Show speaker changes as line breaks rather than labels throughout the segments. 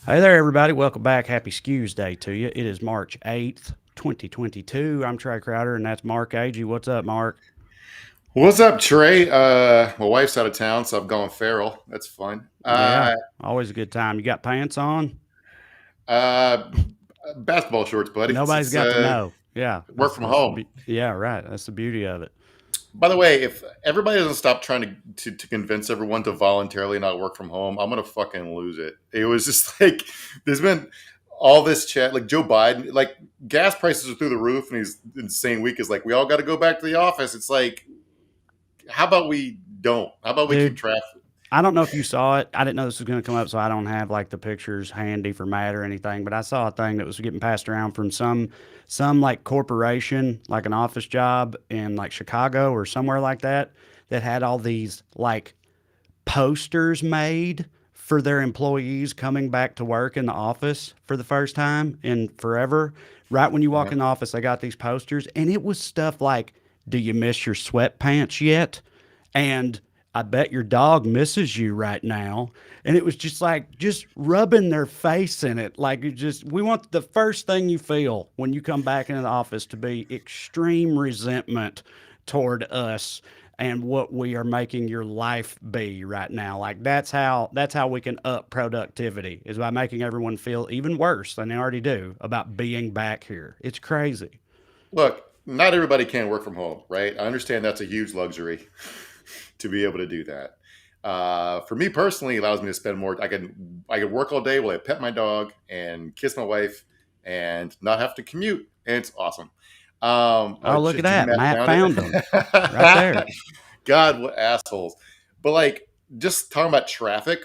Hey there, everybody. Welcome back. Happy Skews Day to you. It is March 8th, 2022. I'm Trey Crowder, and that's Mark Agee. What's up, Mark?
What's up, Trey? My wife's out of town, so I've gone feral. That's fun.
Yeah, always a good time. You got pants on?
Uh, Basketball shorts, buddy.
Nobody's
It's
got to know. Yeah,
work from home.
yeah, right. That's the beauty of it.
By the way, if everybody doesn't stop trying to convince everyone to voluntarily not work from home, I'm gonna fucking lose it. It was just like there's been all this chat, like Joe Biden, like gas prices are through the roof, and he's insane week is like we all got to go back to the office. It's like, how about we don't? How about we keep
Dude,
track?
I don't know if you saw it. I didn't know this was going to come up, so I don't have like the pictures handy for Matt or anything. But I saw a thing that was getting passed around from some like corporation, like an office job in like Chicago or somewhere like that, that had all these like posters made for their employees coming back to work in the office for the first time in forever. Right when you walk in the office, they got these posters, and it was stuff like, "Do you miss your sweatpants yet?" And "I bet your dog misses you right now." And it was just like, just rubbing their face in it. Like, we want the first thing you feel when you come back into the office to be extreme resentment toward us and what we are making your life be right now. Like that's how we can up productivity, is by making everyone feel even worse than they already do about being back here. It's crazy.
Look, not everybody can work from home, right? I understand that's a huge luxury to be able to do that. For me personally, it allows me to spend more. I can work all day while I pet my dog and kiss my wife and not have to commute, and it's awesome.
Oh, look at that.
Matt
Matt
found
found them right
it.
there.
God, what assholes! But like, just talking about traffic,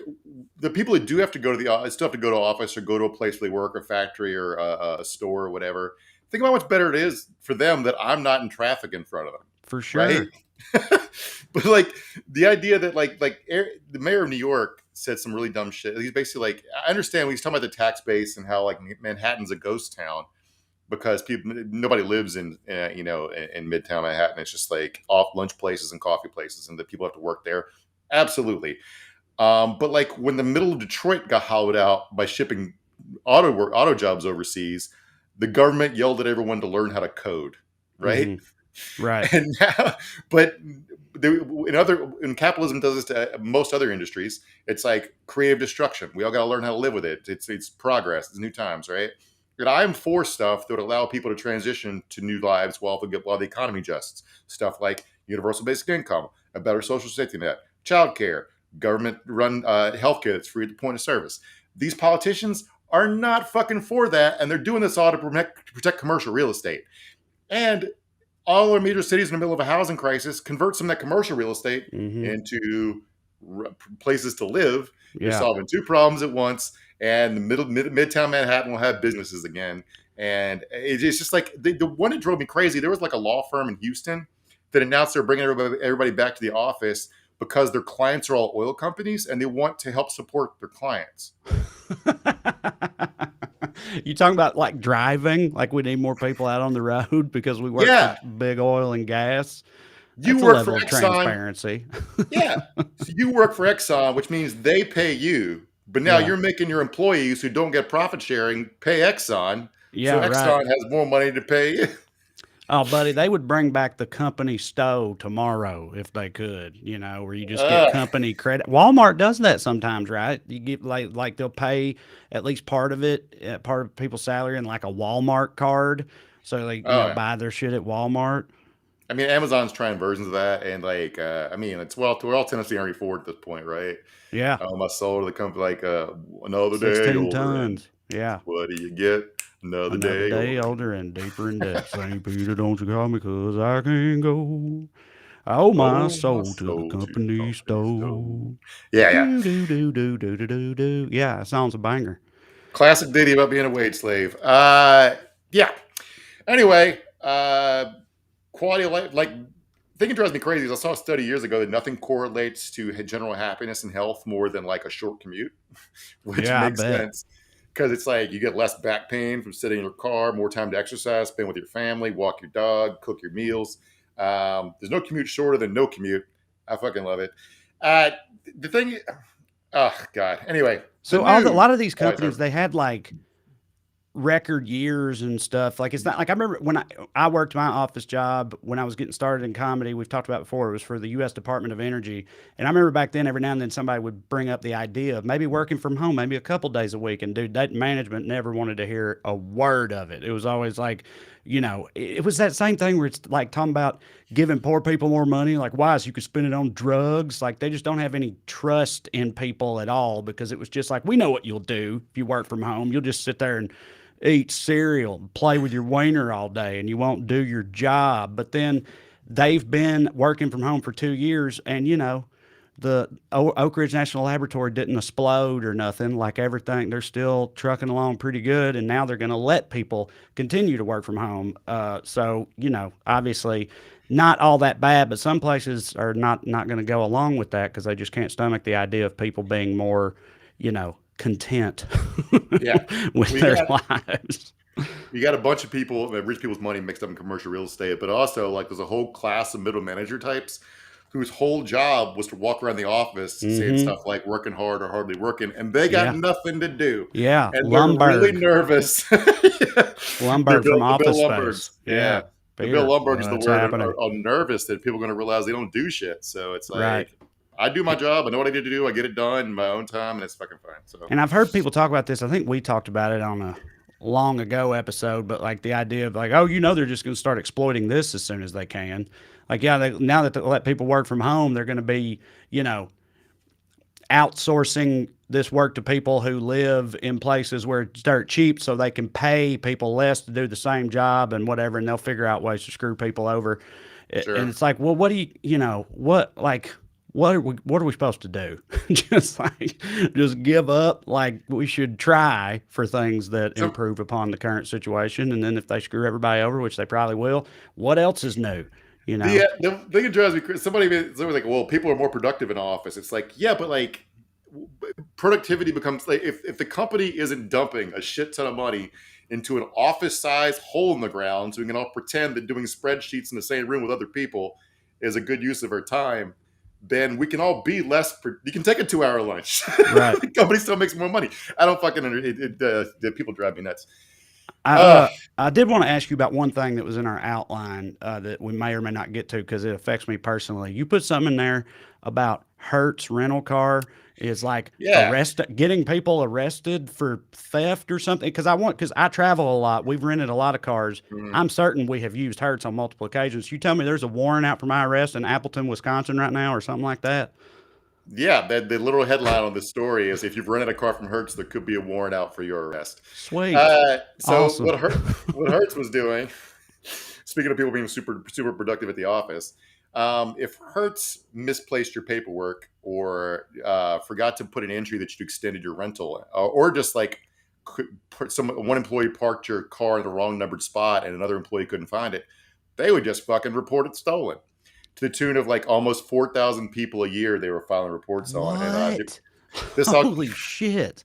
the people who do have to go to still have to go to office or go to a place where they work, a factory or a store or whatever. Think about how much better it is for them that I'm not in traffic in front of them,
For
right?
sure.
But like the idea that the mayor of New York said some really dumb shit. He's basically like, I understand when he's talking about the tax base and how like Manhattan's a ghost town because nobody lives in Midtown Manhattan. It's just like off lunch places and coffee places, and that people have to work there. Absolutely. But like when the middle of Detroit got hollowed out by shipping auto jobs overseas, the government yelled at everyone to learn how to code, right?
Hmm. Right.
And now, but in capitalism does this to most other industries. It's like creative destruction. We all got to learn how to live with it. It's progress. It's new times, right? And I'm for stuff that would allow people to transition to new lives while the economy adjusts. Stuff like universal basic income, a better social safety net, childcare, government run healthcare that's free at the point of service. These politicians are not fucking for that, and they're doing this all to protect commercial real estate. And all our major cities in the middle of a housing crisis, convert some of that commercial real estate
Hmm.
into places to live. You're
Yeah.
solving two problems at once, and the Midtown Manhattan will have businesses again. And it's just like the one that drove me crazy. There was like a law firm in Houston that announced they're bringing everybody back to the office because their clients are all oil companies and they want to help support their clients.
You talking about like driving? Like we need more people out on the road because we work for
Yeah,
big oil and gas?
you
That's a
work for
level of
Exxon.
transparency.
Yeah. So you work for Exxon, which means they pay you, but now
Yeah.
you're making your employees who don't get profit sharing pay Exxon. So
Yeah, right.
Exxon has more money to pay you.
Oh, buddy, they would bring back the company stove tomorrow if they could, where you just get
Ugh.
company credit. Walmart does that sometimes, right? You get like they'll pay at least part of it, part of people's salary in like a Walmart card. So they,
Oh yeah.
buy their shit at Walmart.
I mean, Amazon's trying versions of that, and like, I mean, it's we're all Tennessee Henry Ford at this point, right?
Yeah.
My soul to the company, like, another day
16
older, and
tons. Yeah.
what do you get? Another
Another
day
day
older.
older and deeper in debt. St. Peter, don't you call me 'cause I can't go. I owe my
Oh, my
soul to the
soul to the
company
company store.
store.
Yeah, yeah.
Do, do, do, do, do, do, do, do. Yeah, that sounds a banger.
Classic ditty about being a wage slave. Yeah. Anyway, quality of life. Like, thing that drives me crazy is I saw a study years ago that nothing correlates to general happiness and health more than like a short commute, which
Yeah, I
makes
bet.
sense because it's like you get less back pain from sitting in your car, more time to exercise, spend with your family, walk your dog, cook your meals. There's no commute shorter than no commute. I fucking love it. Uh, the thing, oh God. Anyway, The
So a
news.
lot of these
Oh, sorry.
companies, they had like record years and stuff. Like it's not like I remember when I worked my office job when I was getting started in comedy. We've talked about before. It was for the U.S. Department of Energy, and I remember back then every now and then somebody would bring up the idea of maybe working from home, maybe a couple days a week. And dude, that management never wanted to hear a word of it. It was always like, it was that same thing where it's like talking about giving poor people more money. Like, why? So you could spend it on drugs. Like they just don't have any trust in people at all because it was just like, we know what you'll do if you work from home. You'll just sit there and eat cereal, play with your wiener all day, and you won't do your job. But then they've been working from home for 2 years, and the Oak Ridge National Laboratory didn't explode or nothing. Like everything, they're still trucking along pretty good, and now they're going to let people continue to work from home. So obviously. Not all that bad, but some places are not going to go along with that because they just can't stomach the idea of people being more, content
Yeah.
with
We
their
got
lives.
you got a bunch of people, rich people's money mixed up in commercial real estate, but also like there's a whole class of middle manager types whose whole job was to walk around the office saying
Mm-hmm.
stuff like working hard or hardly working, and they got
Yeah.
nothing to do,
Yeah.
and they're really
Lumberg.
nervous. Yeah.
Lumberg from
The Bill
Office
Lumbergs,
Space.
yeah,
Yeah.
the Bill
Peter.
Lumbergs of the
What's
word
happening?
are nervous that people are going to realize they don't do shit. So it's
Right.
like I do my job, I know what I need to do, I get it done in my own time, and it's fucking fine. So
And I've heard people talk about this. I think we talked about it on a long ago episode, but like the idea of like, oh, they're just going to start exploiting this as soon as they can. Like, yeah, now that they let people work from home, they're going to be, you know, outsourcing this work to people who live in places where it's dirt cheap so they can pay people less to do the same job and whatever, and they'll figure out ways to screw people over. And
sure.
it's like, well, what do what are we supposed to do? just give up? Like we should try for things that
So
improve upon the current situation, and then if they screw everybody over, which they probably will, what else is new? You know?
the thing that drives me crazy, somebody's like, well, people are more productive in office. It's like, yeah, but like productivity becomes like if the company isn't dumping a shit ton of money into an office size hole in the ground so we can all pretend that doing spreadsheets in the same room with other people is a good use of our time, then we can all be less. You can take a 2 hour lunch.
Right.
The company still makes more money. I don't fucking the people drive me nuts.
I
Uh,
uh I did want to ask you about one thing that was in our outline that we may or may not get to because it affects me personally. You put something in there about Hertz rental car is like
yeah.
getting people arrested for theft or something. Because I travel a lot. We've rented a lot of cars.
Mhm.
I'm certain we have used Hertz on multiple occasions. You tell me there's a warrant out for my arrest in Appleton, Wisconsin right now or something like that.
Yeah, the literal headline on this story is if you've rented a car from Hertz, there could be a warrant out for your arrest.
Sweet.
So
Awesome.
what Hertz was doing, speaking of people being super productive at the office, if Hertz misplaced your paperwork or forgot to put an entry that you extended your rental, or just like one employee parked your car in the wrong numbered spot and another employee couldn't find it, they would just fucking report it stolen to the tune of like almost 4,000 people a year they were filing reports on. And
What?
this all
Holy shit.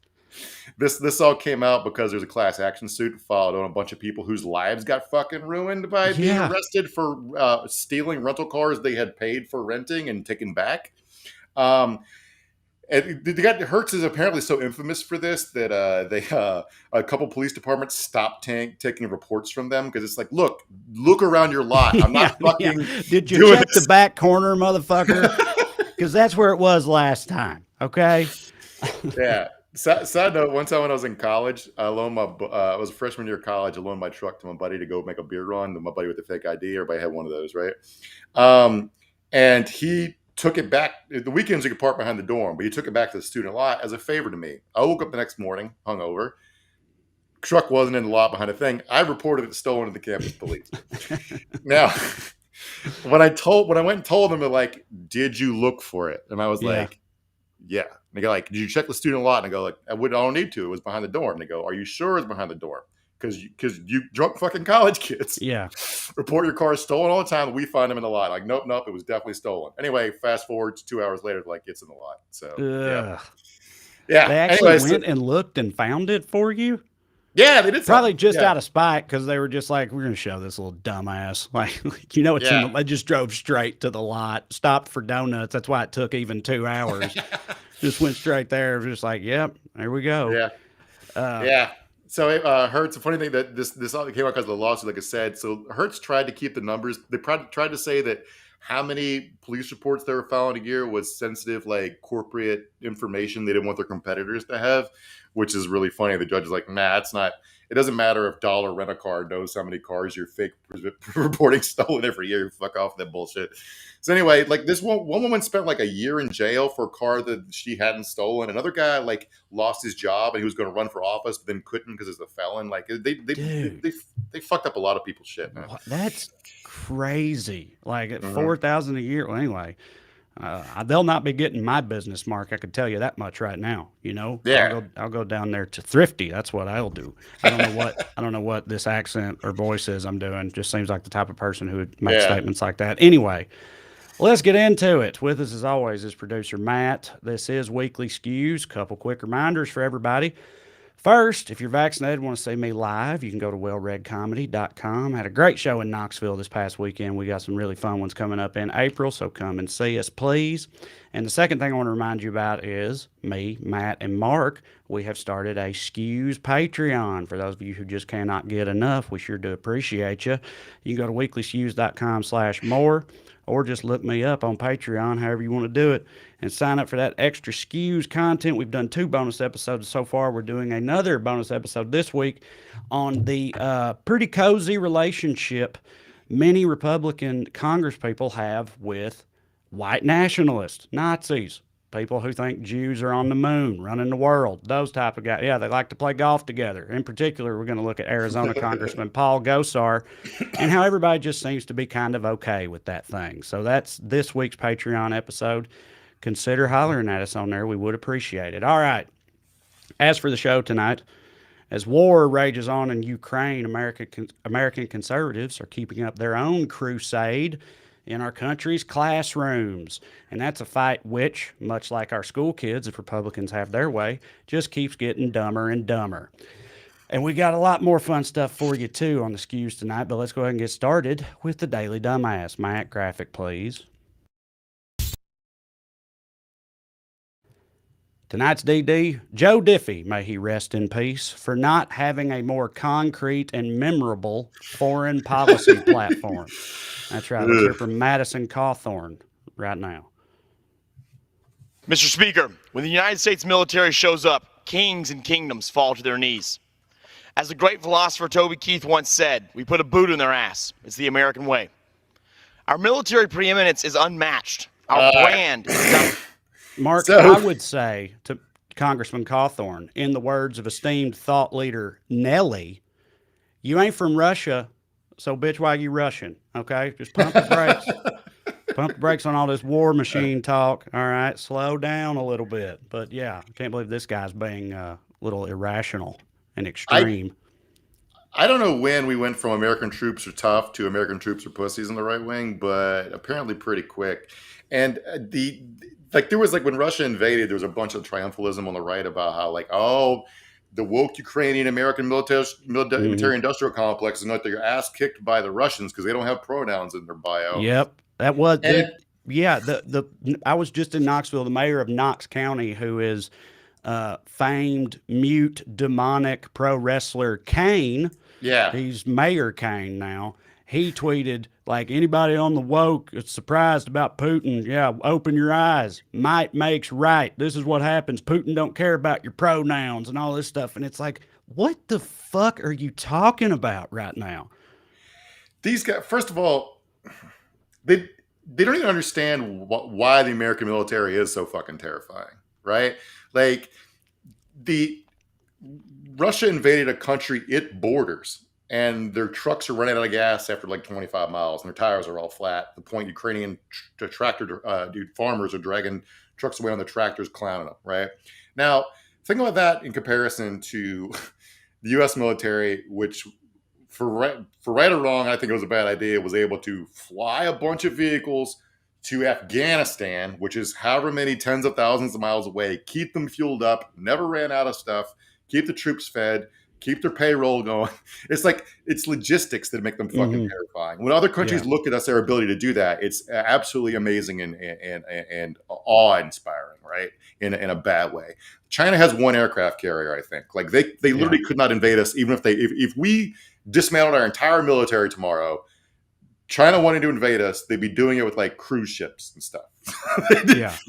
this all came out because there's a class action suit filed on a bunch of people whose lives got fucking ruined by being
Yeah.
arrested for stealing rental cars they had paid for renting and taken back. Um, and the guy Hertz is apparently so infamous for this that a couple police departments stopped taking reports from them because it's like, look around your lot. I'm not
Yeah, yeah.
fucking
Did you
doing
check the
this.
back corner, motherfucker? Because that's where it was last time. Okay.
Yeah. Side note: one time when I was in college, I loaned I was a freshman year of college. I loaned my truck to my buddy to go make a beer run. My buddy with the fake ID. Everybody had one of those, right? And he took it back. The weekends you could park behind the dorm, but he took it back to the student lot as a favor to me. I woke up the next morning, hungover. Truck wasn't in the lot behind the thing. I reported it stolen to the campus police. Now, when I went and told them, they're like, "Did you look for it?" And I was
Yeah.
like, "Yeah." And they go like, "Did you check the student lot?" And I go like, I don't need to. It was behind the dorm." And they go, "Are you sure it's behind the dorm? Because you drunk fucking college kids
Yeah.
report your car stolen all the time. We find them in the lot." Like, nope, it was definitely stolen. Anyway, fast forward to 2 hours later, like it's in the lot. So
Ugh.
yeah.
They actually
Anyway, so
went and looked and found it for you?
yeah, they did
Probably
something.
just
Yeah,
out of spite because they were just like, we're going to show this little dumbass. Like, it's in
yeah.
they just drove straight to the lot, stopped for donuts. That's why it took even 2 hours. Just went straight there. Just like, yep, there we go.
Yeah.
Uh,
Yeah. So Hertz. A funny thing that this all came out because of the lawsuit, like I said. So Hertz tried to keep the numbers. They tried to say that how many police reports they were filing a year was sensitive, like corporate information they didn't want their competitors to have, which is really funny. The judge is like, nah, it's not. It doesn't matter if Dollar Rent a Car knows how many cars you're fake reporting stolen every year. Fuck off with that bullshit. So anyway, like this one woman spent like a year in jail for a car that she hadn't stolen. Another guy like lost his job and he was going to run for office, but then couldn't because he's a felon. Like they fucked up a lot of people's shit, man.
That's crazy. Like at
Mhm.
4,000 a year. Well, anyway, they'll not be getting my business, Mark. I could tell you that much right now. You know,
Yeah.
I'll go down there to Thrifty. That's what I'll do. I don't know what this accent or voice is I'm doing. Just seems like the type of person who would make
Yeah.
statements like that. Anyway, let's get into it. With us, as always, is producer Matt. This is Weekly Skews. Couple quick reminders for everybody. First, if you're vaccinated and want to see me live, you can go to wellreadcomedy.com. Had a great show in Knoxville this past weekend. We got some really fun ones coming up in April, so come and see us, please. And the second thing I want to remind you about is me, Matt, and Mark. We have started a Skews Patreon. For those of you who just cannot get enough, we sure do appreciate you. You can go to weeklyskews.com/more. Or just look me up on Patreon, however you want to do it, and sign up for that extra Skews content. We've done 2 bonus episodes so far. We're doing another bonus episode this week on the pretty cozy relationship many Republican congresspeople have with white nationalists, Nazis, people who think Jews are on the moon, running the world, those type of guys. Yeah, they like to play golf together. In particular, we're going to look at Arizona Congressman Paul Gosar and how everybody just seems to be kind of okay with that thing. So that's this week's Patreon episode. Consider hollering at us on there. We would appreciate it. All right. As for the show tonight, as war rages on in Ukraine, American conservatives are keeping up their own crusade in our country's classrooms. And that's a fight which, much like our school kids, if Republicans have their way, just keeps getting dumber and dumber. And we got a lot more fun stuff for you, too, on the Skews tonight. But let's go ahead and get started with the Daily Dumbass. Matt, graphic, please. Tonight's DD, Joe Diffie, may he rest in peace, for not having a more concrete and memorable foreign policy platform. That's right. Let's hear from Madison Cawthorn right now.
Mr. Speaker, when the United States military shows up, kings and kingdoms fall to their knees. As the great philosopher Toby Keith once said, we put a boot in their ass. It's the American way. Our military preeminence is unmatched. Our brand is done.
Mark, I would say to Congressman Cawthorn, in the words of esteemed thought leader Nelly, you ain't from Russia, so bitch, why you Russian? Okay, just pump the brakes. Pump the brakes on all this war machine talk. All right, slow down a little bit. But yeah, I can't believe this guy's being a little irrational and extreme.
I don't know when we went from American troops are tough to American troops are pussies in the right wing, but apparently pretty quick. And there was like when Russia invaded, there was a bunch of triumphalism on the right about how like, oh, the woke Ukrainian American military industrial complex is not their ass kicked by the Russians because they don't have pronouns in their bio.
Yep, that was I was just in Knoxville. The mayor of Knox County, who is famed mute demonic pro wrestler Kane.
Yeah,
he's Mayor Kane now. He tweeted, like, anybody on the woke is surprised about Putin, yeah, open your eyes. Might makes right. This is what happens. Putin don't care about your pronouns and all this stuff. And it's like, what the fuck are you talking about right now?
These guys, first of all, they don't even understand why the American military is so fucking terrifying, right? Like, Russia invaded a country it borders. And their trucks are running out of gas after like 25 miles, and their tires are all flat. The point Ukrainian farmers are dragging trucks away on the tractors, clowning them. Right now, think about that in comparison to the U.S. military, which, for right or wrong, I think it was a bad idea. Was able to fly a bunch of vehicles to Afghanistan, which is however many tens of thousands of miles away, keep them fueled up, never ran out of stuff, keep the troops fed. Keep their payroll going. It's like it's logistics that make them fucking terrifying. When other countries look at us, their ability to do that, it's absolutely amazing and awe-inspiring, right? In a bad way. China has one aircraft carrier, I think. Like they literally could not invade us, even if we dismantled our entire military tomorrow. China wanting to invade us, they'd be doing it with like cruise ships and stuff.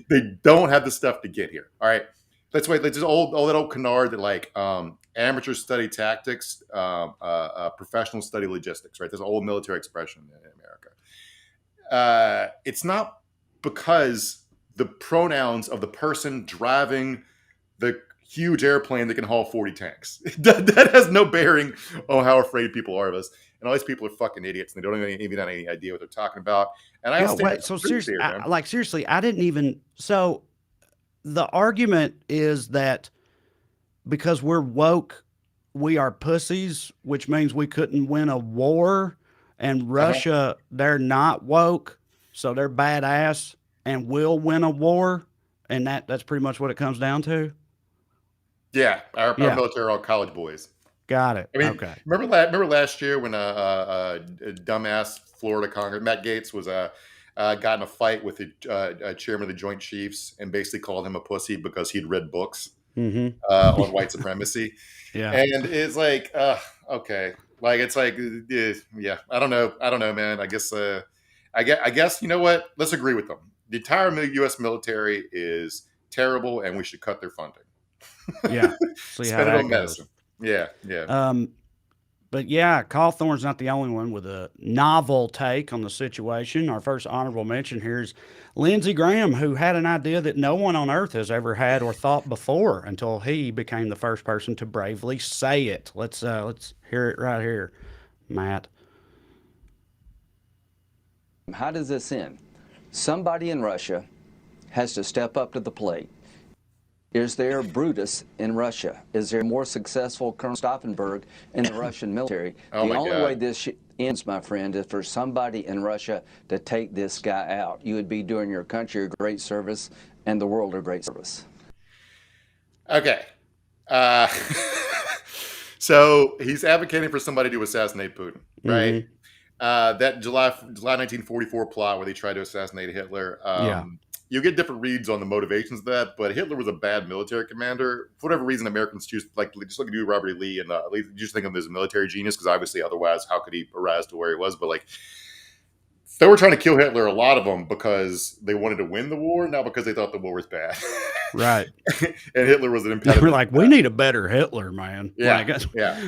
They don't have the stuff to get here. All right. That's why this old canard that like amateurs study tactics, professionals study logistics, right? There's an old military expression in America. It's not because the pronouns of the person driving the huge airplane that can haul 40 tanks. That has no bearing on how afraid people are of us. And all these people are fucking idiots, and they don't even have any idea what they're talking about. And
seriously, I didn't even. So the argument is that because we're woke, we are pussies, which means we couldn't win a war. And Russia, they're not woke, so they're badass and will win a war. And that's pretty much what it comes down to.
Yeah, our military are all college boys.
Got it.
I mean, remember last year when a dumbass Florida Congress, Matt Gaetz, was got in a fight with the chairman of the Joint Chiefs and basically called him a pussy because he'd read books on white supremacy.
Yeah,
and it's like, okay, like it's like, yeah, I don't know, man. I guess you know what? Let's agree with them. The entire U.S. military is terrible, and we should cut their funding.
Yeah,
spend it on medicine. Yeah.
But yeah, Cawthorn's not the only one with a novel take on the situation. Our first honorable mention here is Lindsey Graham, who had an idea that no one on earth has ever had or thought before until he became the first person to bravely say it. Let's hear it right here, Matt.
How does this end? Somebody in Russia has to step up to the plate. Is there Brutus in Russia? Is there more successful Colonel Stauffenberg in the Russian military? The only way this ends, my friend, is for somebody in Russia to take this guy out. You would be doing your country a great service and the world a great service.
Okay. So he's advocating for somebody to assassinate Putin, right? That July 1944 plot where they tried to assassinate Hitler. You get different reads on the motivations of that, but Hitler was a bad military commander. For whatever reason, Americans choose just look at Robert E. Lee and you just think of him as a military genius because obviously otherwise how could he rise to where he was? But like they were trying to kill Hitler, a lot of them because they wanted to win the war, not because they thought the war was bad.
Right.
And Hitler was an impediment.
We're like, we need a better Hitler, man.
Yeah.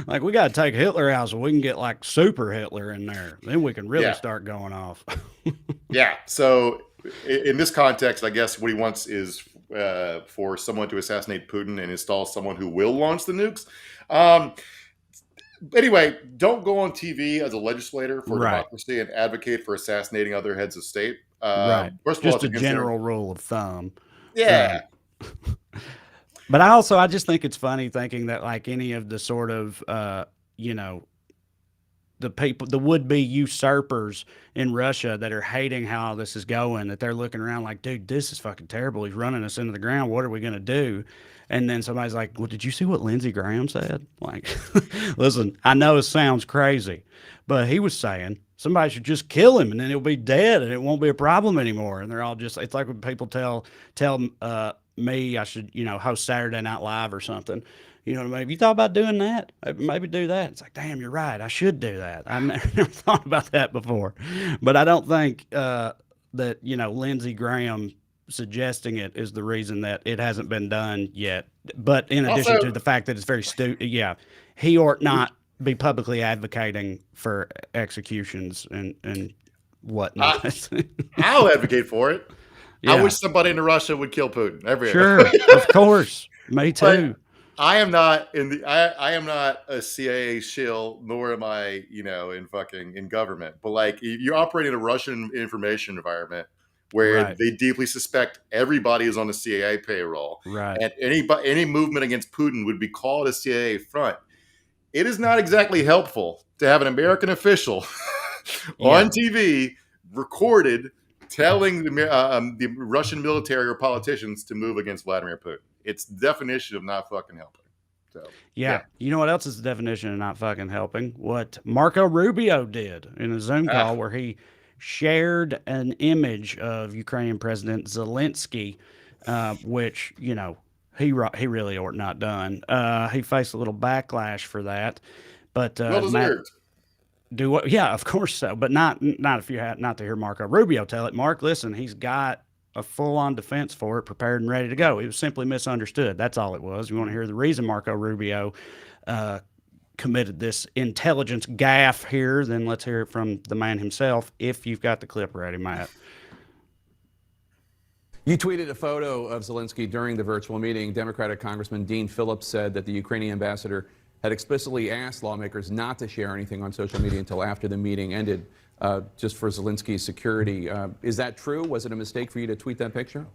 Like we got to take Hitler out so we can get like super Hitler in there. Then we can really start going off.
Yeah. So in this context, I guess what he wants is for someone to assassinate Putin and install someone who will launch the nukes. Anyway, don't go on TV as a legislator for democracy and advocate for assassinating other heads of state.
First of all, just a general rule of thumb.
Yeah.
But I just think it's funny thinking that like any of the sort of, the people, the would-be usurpers in Russia that are hating how this is going, that they're looking around like, dude, this is fucking terrible. He's running us into the ground. What are we going to do? And then somebody's like, well, did you see what Lindsey Graham said? Like, listen, I know it sounds crazy, but he was saying somebody should just kill him and then he'll be dead and it won't be a problem anymore. And they're all just, it's like when people tell me I should, host Saturday Night Live or something. You know what I mean? Have you thought about doing that? Maybe do that. It's like, damn, you're right. I should do that. I've never thought about that before. But I don't think that, Lindsey Graham suggesting it is the reason that it hasn't been done yet. But in addition to the fact that it's very he ought not be publicly advocating for executions and whatnot.
I'll advocate for it. Yeah. I wish somebody in Russia would kill Putin.
Sure, of course. Me too.
But I am not I am not a CIA shill, nor am I, in government. But like you're operating in a Russian information environment where they deeply suspect everybody is on the CIA payroll.
Right.
And any movement against Putin would be called a CIA front. It is not exactly helpful to have an American official on TV recorded telling the Russian military or politicians to move against Vladimir Putin. It's the definition of not fucking helping. So,
yeah. You know what else is the definition of not fucking helping? What Marco Rubio did in a Zoom call where he shared an image of Ukrainian President Zelensky which he really ought not done. He faced a little backlash for that, but
Well deserved.
do what? Yeah, of course so, but not if you had not to hear Marco Rubio tell it. Mark, listen, he's got a full-on defense for it, prepared and ready to go. It was simply misunderstood. That's all it was. You want to hear the reason Marco Rubio committed this intelligence gaffe here? Then let's hear it from the man himself. If you've got the clip ready, Matt.
You tweeted a photo of Zelensky during the virtual meeting. Democratic Congressman Dean Phillips said that the Ukrainian ambassador had explicitly asked lawmakers not to share anything on social media until after the meeting ended, just for Zelensky's security. Is that true? Was it a mistake for you to tweet that picture?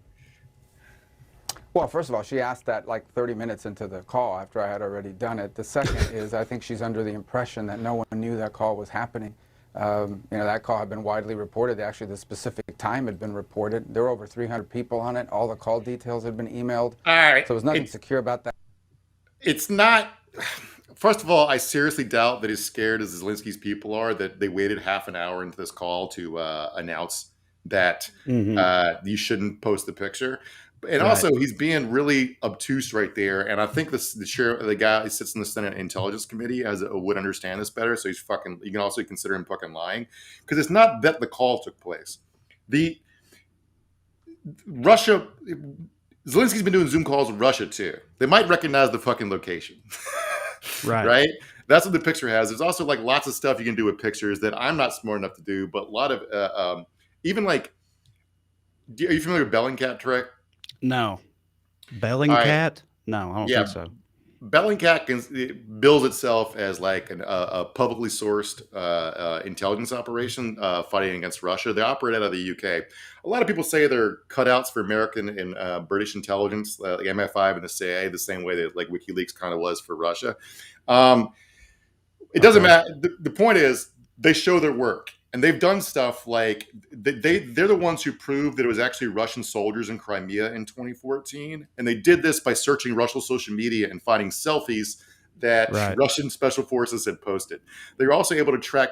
Well, first of all, she asked that like 30 minutes into the call after I had already done it. The second is I think she's under the impression that no one knew that call was happening. That call had been widely reported. Actually, the specific time had been reported. There were over 300 people on it. All the call details had been emailed.
All right.
So there was nothing secure about that.
It's not. First of all, I seriously doubt that as scared as Zelensky's people are that they waited half an hour into this call to announce that you shouldn't post the picture. And also, he's being really obtuse right there. And I think the guy who sits in the Senate Intelligence Committee would understand this better. So you can also consider him fucking lying, because it's not that the call took place. Zelensky's been doing Zoom calls with Russia too. They might recognize the fucking location. Right? That's what the picture has. There's also like lots of stuff you can do with pictures that I'm not smart enough to do, but a lot of even like, are you familiar with Bellingcat trick?
No. Bellingcat? No, I don't think so.
Bellingcat bills itself as like a publicly sourced intelligence operation fighting against Russia. They operate out of the UK. A lot of people say they're cutouts for American and British intelligence, like MI5 and the CIA, the same way that like WikiLeaks kind of was for Russia. It doesn't matter. The point is they show their work. And they've done stuff like they're the ones who proved that it was actually Russian soldiers in Crimea in 2014. And they did this by searching Russian social media and finding selfies that Russian special forces had posted. They were also able to track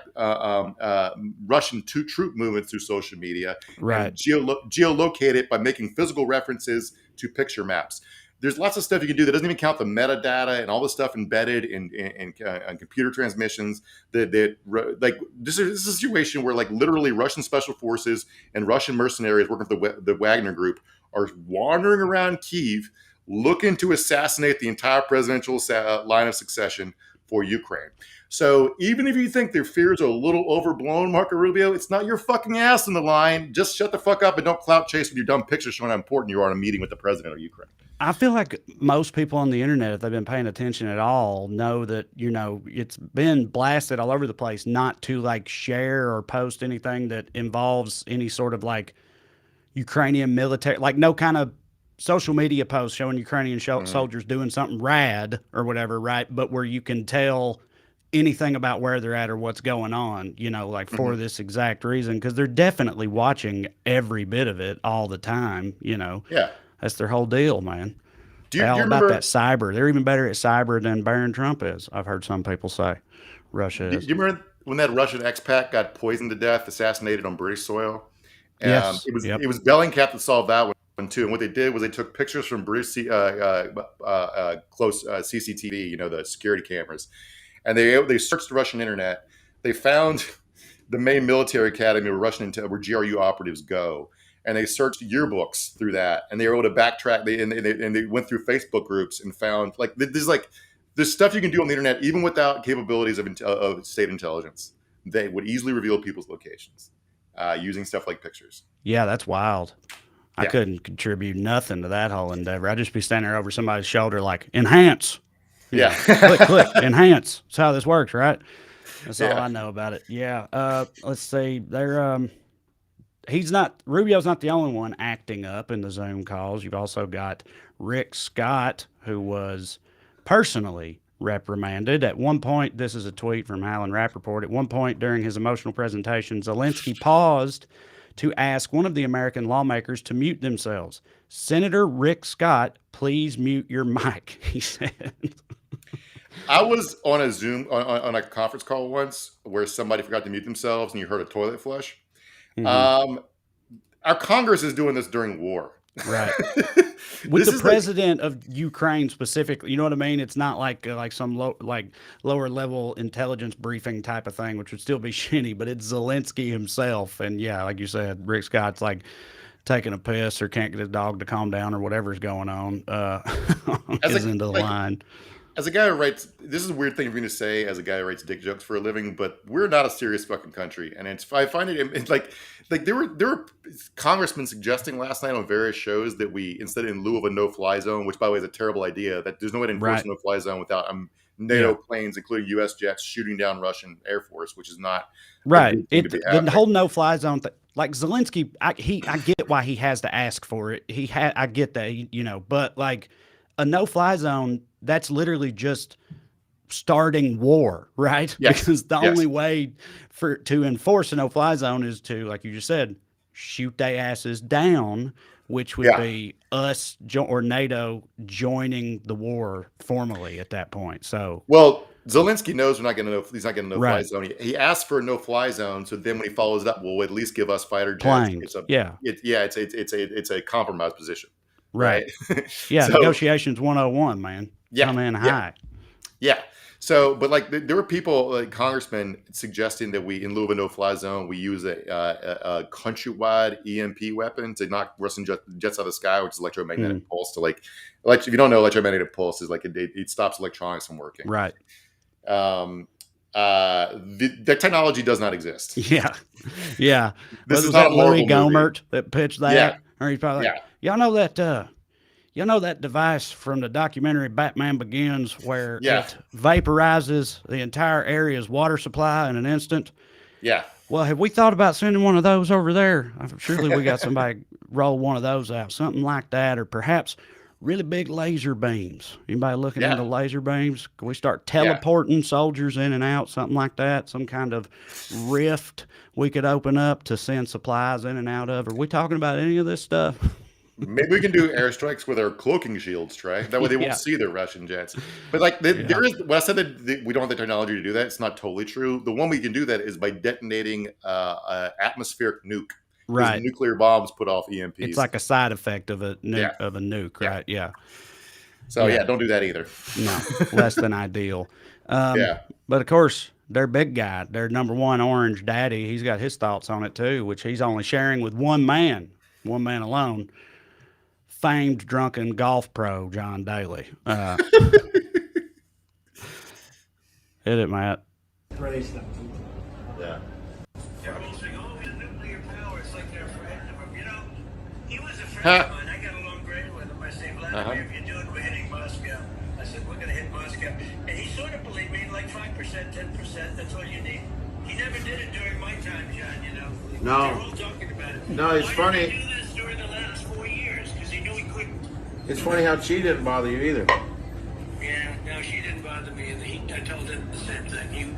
Russian troop movements through social media and geolocate it by making physical references to picture maps. There's lots of stuff you can do that doesn't even count the metadata and all the stuff embedded in computer transmissions. Like this is a situation where like literally Russian special forces and Russian mercenaries working for the Wagner Group are wandering around Kyiv looking to assassinate the entire presidential line of succession for Ukraine. So even if you think their fears are a little overblown, Marco Rubio, it's not your fucking ass in the line. Just shut the fuck up and don't clout chase with your dumb pictures showing how important you are in a meeting with the president of Ukraine.
I feel like most people on the internet, if they've been paying attention at all, know that, it's been blasted all over the place not to like share or post anything that involves any sort of like Ukrainian military, like no kind of social media post showing Ukrainian soldiers doing something rad or whatever, right? But where you can tell anything about where they're at or what's going on, like for this exact reason, because they're definitely watching every bit of it all the time,
Yeah.
That's their whole deal, man.
Do you
all
remember
about that cyber. They're even better at cyber than Barron Trump is. I've heard some people say Russia is.
Do you remember when that Russian expat got poisoned to death, assassinated on British soil?
Yes.
It was Bellingcat that solved that one too. And what they did was they took pictures from British close CCTV, the security cameras, and they searched the Russian internet. They found the main military academy where where GRU operatives go. And they searched yearbooks through that, and they were able to backtrack. They went through Facebook groups and found like there's stuff you can do on the internet even without capabilities of state intelligence. They would easily reveal people's locations using stuff like pictures.
Yeah, that's wild. I couldn't contribute nothing to that whole endeavor. I'd just be standing there over somebody's shoulder like, enhance. Click, enhance. That's how this works, right? That's all I know about it. Yeah. Let's see. Rubio's not the only one acting up in the Zoom calls. You've also got Rick Scott, who was personally reprimanded. At one point, this is a tweet from Alan Rappaport, at one point during his emotional presentation, Zelensky paused to ask one of the American lawmakers to mute themselves. Senator Rick Scott, please mute your mic, he said.
I was on a Zoom, on a conference call once where somebody forgot to mute themselves and you heard a toilet flush. Our Congress is doing this during war.
Right. With
This
the
is
president of Ukraine specifically, you know what I mean? It's not like some lower level intelligence briefing type of thing, which would still be shitty, but it's Zelensky himself. And yeah, like you said, Rick Scott's like taking a piss or can't get his dog to calm down or whatever's going on
as
is
a,
into the
like,
line.
as a guy who writes, this is a weird thing for me to say as a guy who writes dick jokes for a living, but we're not a serious fucking country, and I find it like there were congressmen suggesting last night on various shows that we, instead, in lieu of a no-fly zone, which by the way is a terrible idea, that there's no way to enforce
Right.
a no-fly zone without NATO
Yeah.
planes, including U.S. jets, shooting down Russian Air Force, which is not a
Right.
good thing to be
The
happening.
whole no-fly zone thing. Like Zelensky, I get why he has to ask for it. I get that, you know, but like a no-fly zone, that's literally just starting war, right?
Yes.
Because the
Yes.
only way to enforce a no-fly zone is to, like you just said, shoot their asses down, which would
Yeah.
be us or NATO joining the war formally at that point. So
Well, Zelensky knows he's not getting a no-fly
Right.
zone. He asked for a no-fly zone, so then when he follows it up, well, at least give us fighter jets.
planes, yeah,
It's a compromise position,
right.
right?
Yeah,
So,
negotiations 101, man.
Yeah,
Come in
yeah.
high.
yeah. So, but like there were people, like congressmen, suggesting that we, in lieu of a no-fly zone, we use a countrywide EMP weapon to knock Russian jets out of the sky, which is electromagnetic pulse. To if you don't know, electromagnetic pulse is like it stops electronics from working.
Right.
The technology does not exist.
Yeah. Yeah.
This
Was
is
that
not a
Louis
Marvel movie.
Gomert that pitched that?
Yeah.
Or he's probably like,
Yeah.
y'all know that device from the documentary Batman Begins where
Yeah.
it vaporizes the entire area's water supply in an instant?
Yeah.
Well, have we thought about sending one of those over there? Surely we got somebody roll one of those out, something like that, or perhaps really big laser beams. Anybody looking
Yeah.
into laser beams? Can we start teleporting soldiers in and out, something like that? Some kind of rift we could open up to send supplies in and out of? Are we talking about any of this stuff?
Maybe we can do airstrikes with our cloaking shields, Trey. That way they
Yeah.
won't see the Russian jets. But like there is, when I said that we don't have the technology to do that, it's not totally true. The one we can do that is by detonating an atmospheric nuke. Because
Right.
nuclear bombs put off EMPs.
It's like a side effect of a nuke,
Yeah.
right? Yeah.
So yeah, don't do that either.
No, less than ideal.
Yeah.
But of course, their big guy, their number one orange daddy, he's got his thoughts on it too, which he's only sharing with one man alone. Famed drunken golf pro John Daly. Hit it, Matt.
Praise them.
Yeah.
Everyone's saying, oh, the nuclear power, it's like they're afraid of him. You know, he was a friend
Huh.
of mine. I got along great with him. I said, Vladimir,
Uh-huh.
if you do it, we're hitting Moscow. I said, we're going to hit Moscow. And he sort of believed me, like 5%, 10%, that's all you need. He never did it during my time, John, you know.
No.
They're all talking about it.
No, it's
Why
funny.
did he do this during the last 4 years? Because he knew he couldn't.
It's funny how she didn't bother you either.
Yeah, no, she didn't bother me. I told him the same thing.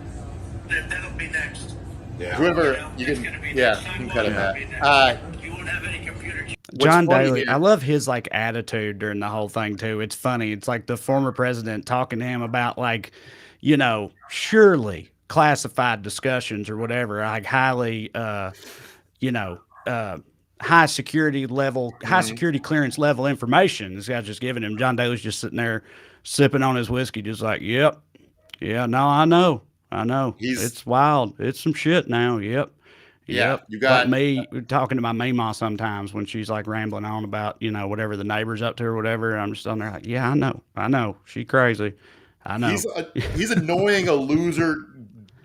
That'll be next.
Yeah.
Whoever
You
you
know,
can,
it's gonna be
yeah,
next.
you can
Time
cut him
will
out.
be next. You won't have any computer.
John
funny
Daly,
here-
I love his like attitude during the whole thing too. It's funny. It's like the former president talking to him about like, you know, surely classified discussions or whatever, like highly, high security level, high security clearance level information. This guy's just giving him. John Daly's just sitting there sipping on his whiskey, just like, yep, yeah, no, I know. It's wild. It's some shit now. Yep.
Yeah,
Yep.
you got-
like me talking to my Meemaw sometimes when she's like rambling on about, you know, whatever the neighbor's up to or whatever. And I'm just on there like, yeah, I know. She crazy. I know.
He's annoying a loser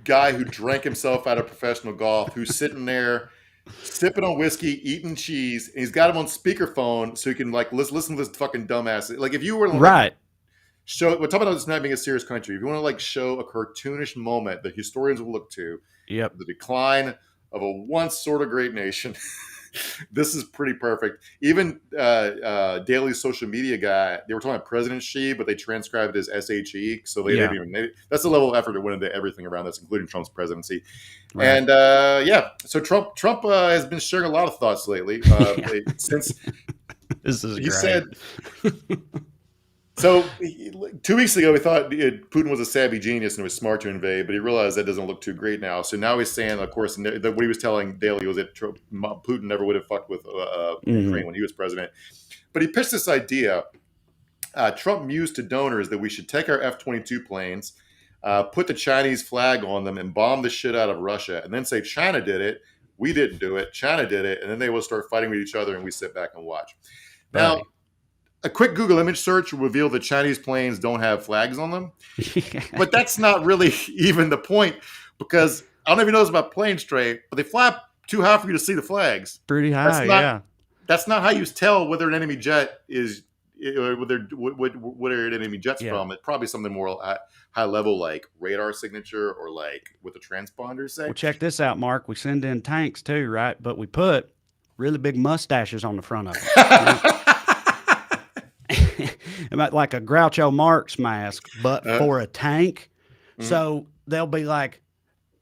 guy who drank himself out of professional golf, who's sitting there sipping on whiskey, eating cheese, and he's got him on speakerphone so he can like listen to this fucking dumbass. Like if you were like,
Right.
we're talking about this not being a serious country. If you want to like show a cartoonish moment that historians will look to,
Yep.
the decline of a once sort of great nation. This is pretty perfect. Even Daly's social media guy, they were talking about President Xi, but they transcribed it as SHE. So they didn't even. That's the level of effort that went into everything around this, including Trump's presidency.
Right.
And so Trump has been sharing a lot of thoughts lately. Since
This is
he
great.
said, So 2 weeks ago, we thought Putin was a savvy genius and it was smart to invade, but he realized that doesn't look too great now. So now he's saying, of course, that what he was telling Daly was that Putin never would have fucked with Ukraine when he was president. But he pitched this idea. Trump mused to donors that we should take our F-22 planes, put the Chinese flag on them, and bomb the shit out of Russia, and then say China did it, we didn't do it, China did it, and then they will start fighting with each other, and we sit back and watch. Now,
Right.
a quick Google image search will reveal that Chinese planes don't have flags on them. But that's not really even the point, because I don't even know about planes straight, but they fly up too high for you to see the flags.
Pretty high, yeah.
That's not how you tell whether an enemy jet is, whether an enemy jet's from. It's probably something more high level, like radar signature or like what the transponders say.
Well, check this out, Mark. We send in tanks too, right? But we put really big mustaches on the front of them. About like a Groucho Marx mask, but for a tank. So they'll be like,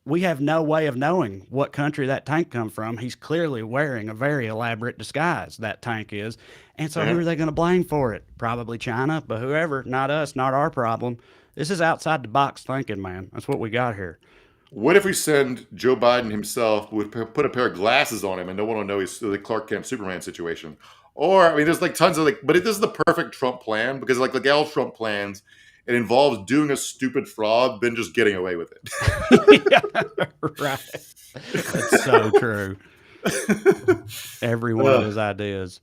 we have no way of knowing what country that tank come from. He's clearly wearing a very elaborate disguise, that tank is. And so who are they going to blame for it? Probably China, but whoever, not us, not our problem. This is outside the box thinking, man. That's what we got here.
What if we send Joe Biden himself, would put a pair of glasses on him and no one will know he's the Clark Kent Superman situation? Or, I mean, there's like tons of like, but this is the perfect Trump plan, because like all Trump plans, it involves doing a stupid fraud, then just getting away with it.
Yeah, right. That's so true. Every one of his ideas.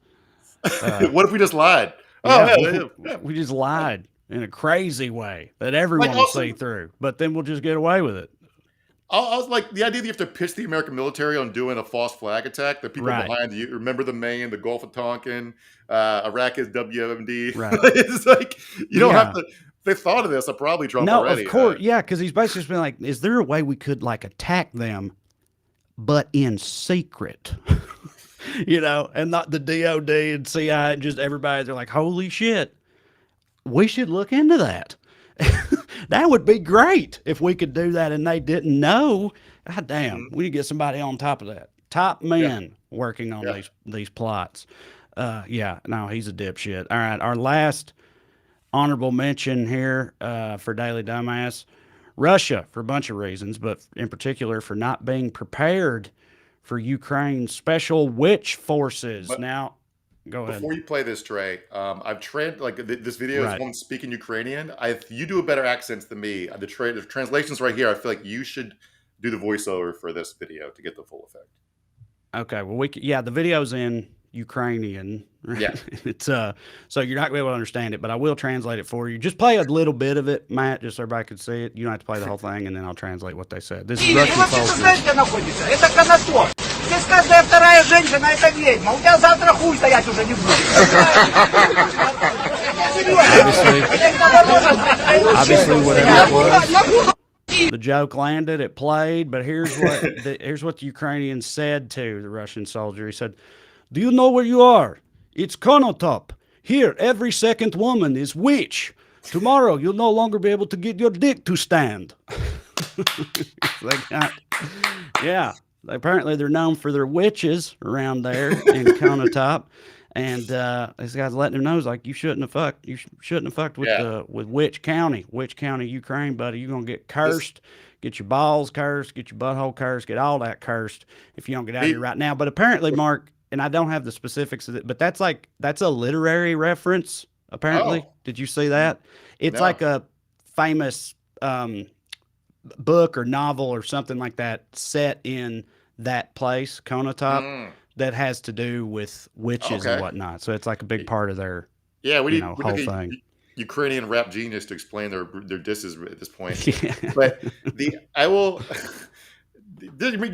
What if we just lied?
We just lied in a crazy way that everyone will see through, but then we'll just get away with it.
I was like, the idea that you have to pitch the American military on doing a false flag attack, the people behind you, remember the Maine, the Gulf of Tonkin, Iraq is WMD.
Right.
It's like, you don't have to, they thought of this, probably Trump already.
No, of course, yeah, because he's basically just been like, is there a way we could like attack them, but in secret? You know, and not the DOD and CIA and just everybody. They're like, holy shit, we should look into that. That would be great if we could do that and they didn't know. God damn, we need to get somebody on top of that. Top men working on these plots. No, he's a dipshit. All right, our last honorable mention here for Daily Dumbass. Russia, for a bunch of reasons, but in particular for not being prepared for Ukraine's special witch forces.
But
now, go ahead.
Before you play this, Trey, I've trained, like this video is one speaking Ukrainian. You do a better accent than me. The translation's right here. I feel like you should do the voiceover for this video to get the full effect.
Okay, well, the video's in Ukrainian.
Yeah.
It's so you're not going to be able to understand it, but I will translate it for you. Just play a little bit of it, Matt, just so everybody can see it. You don't have to play the whole thing, and then I'll translate what they said. This is Russian folklore.
Это канатон. Здесь каждая вторая женщина – это ведьма. У тебя завтра хуй стоять уже не будет.
Obviously, whatever it was. The joke landed, it played, but here's what the Ukrainian said to the Russian soldier. He said, "Do you know where you are? It's Konotop. Here, every second woman is witch. Tomorrow, you'll no longer be able to get your dick to stand." Apparently they're known for their witches around there in Konotop. And this guy's letting him know, he's like, you shouldn't have fucked with Witch County, Ukraine, buddy. You're gonna get cursed, get your balls cursed, get your butthole cursed, get all that cursed if you don't get out of here right now. But apparently, Mark, and I don't have the specifics of it, but that's a literary reference. Apparently, did you see that? It's like a famous book or novel or something like that set in that place, Konotop. That has to do with witches and whatnot. So it's like a big part of their whole thing.
Ukrainian rap genius to explain their disses at this point. Yeah. But you got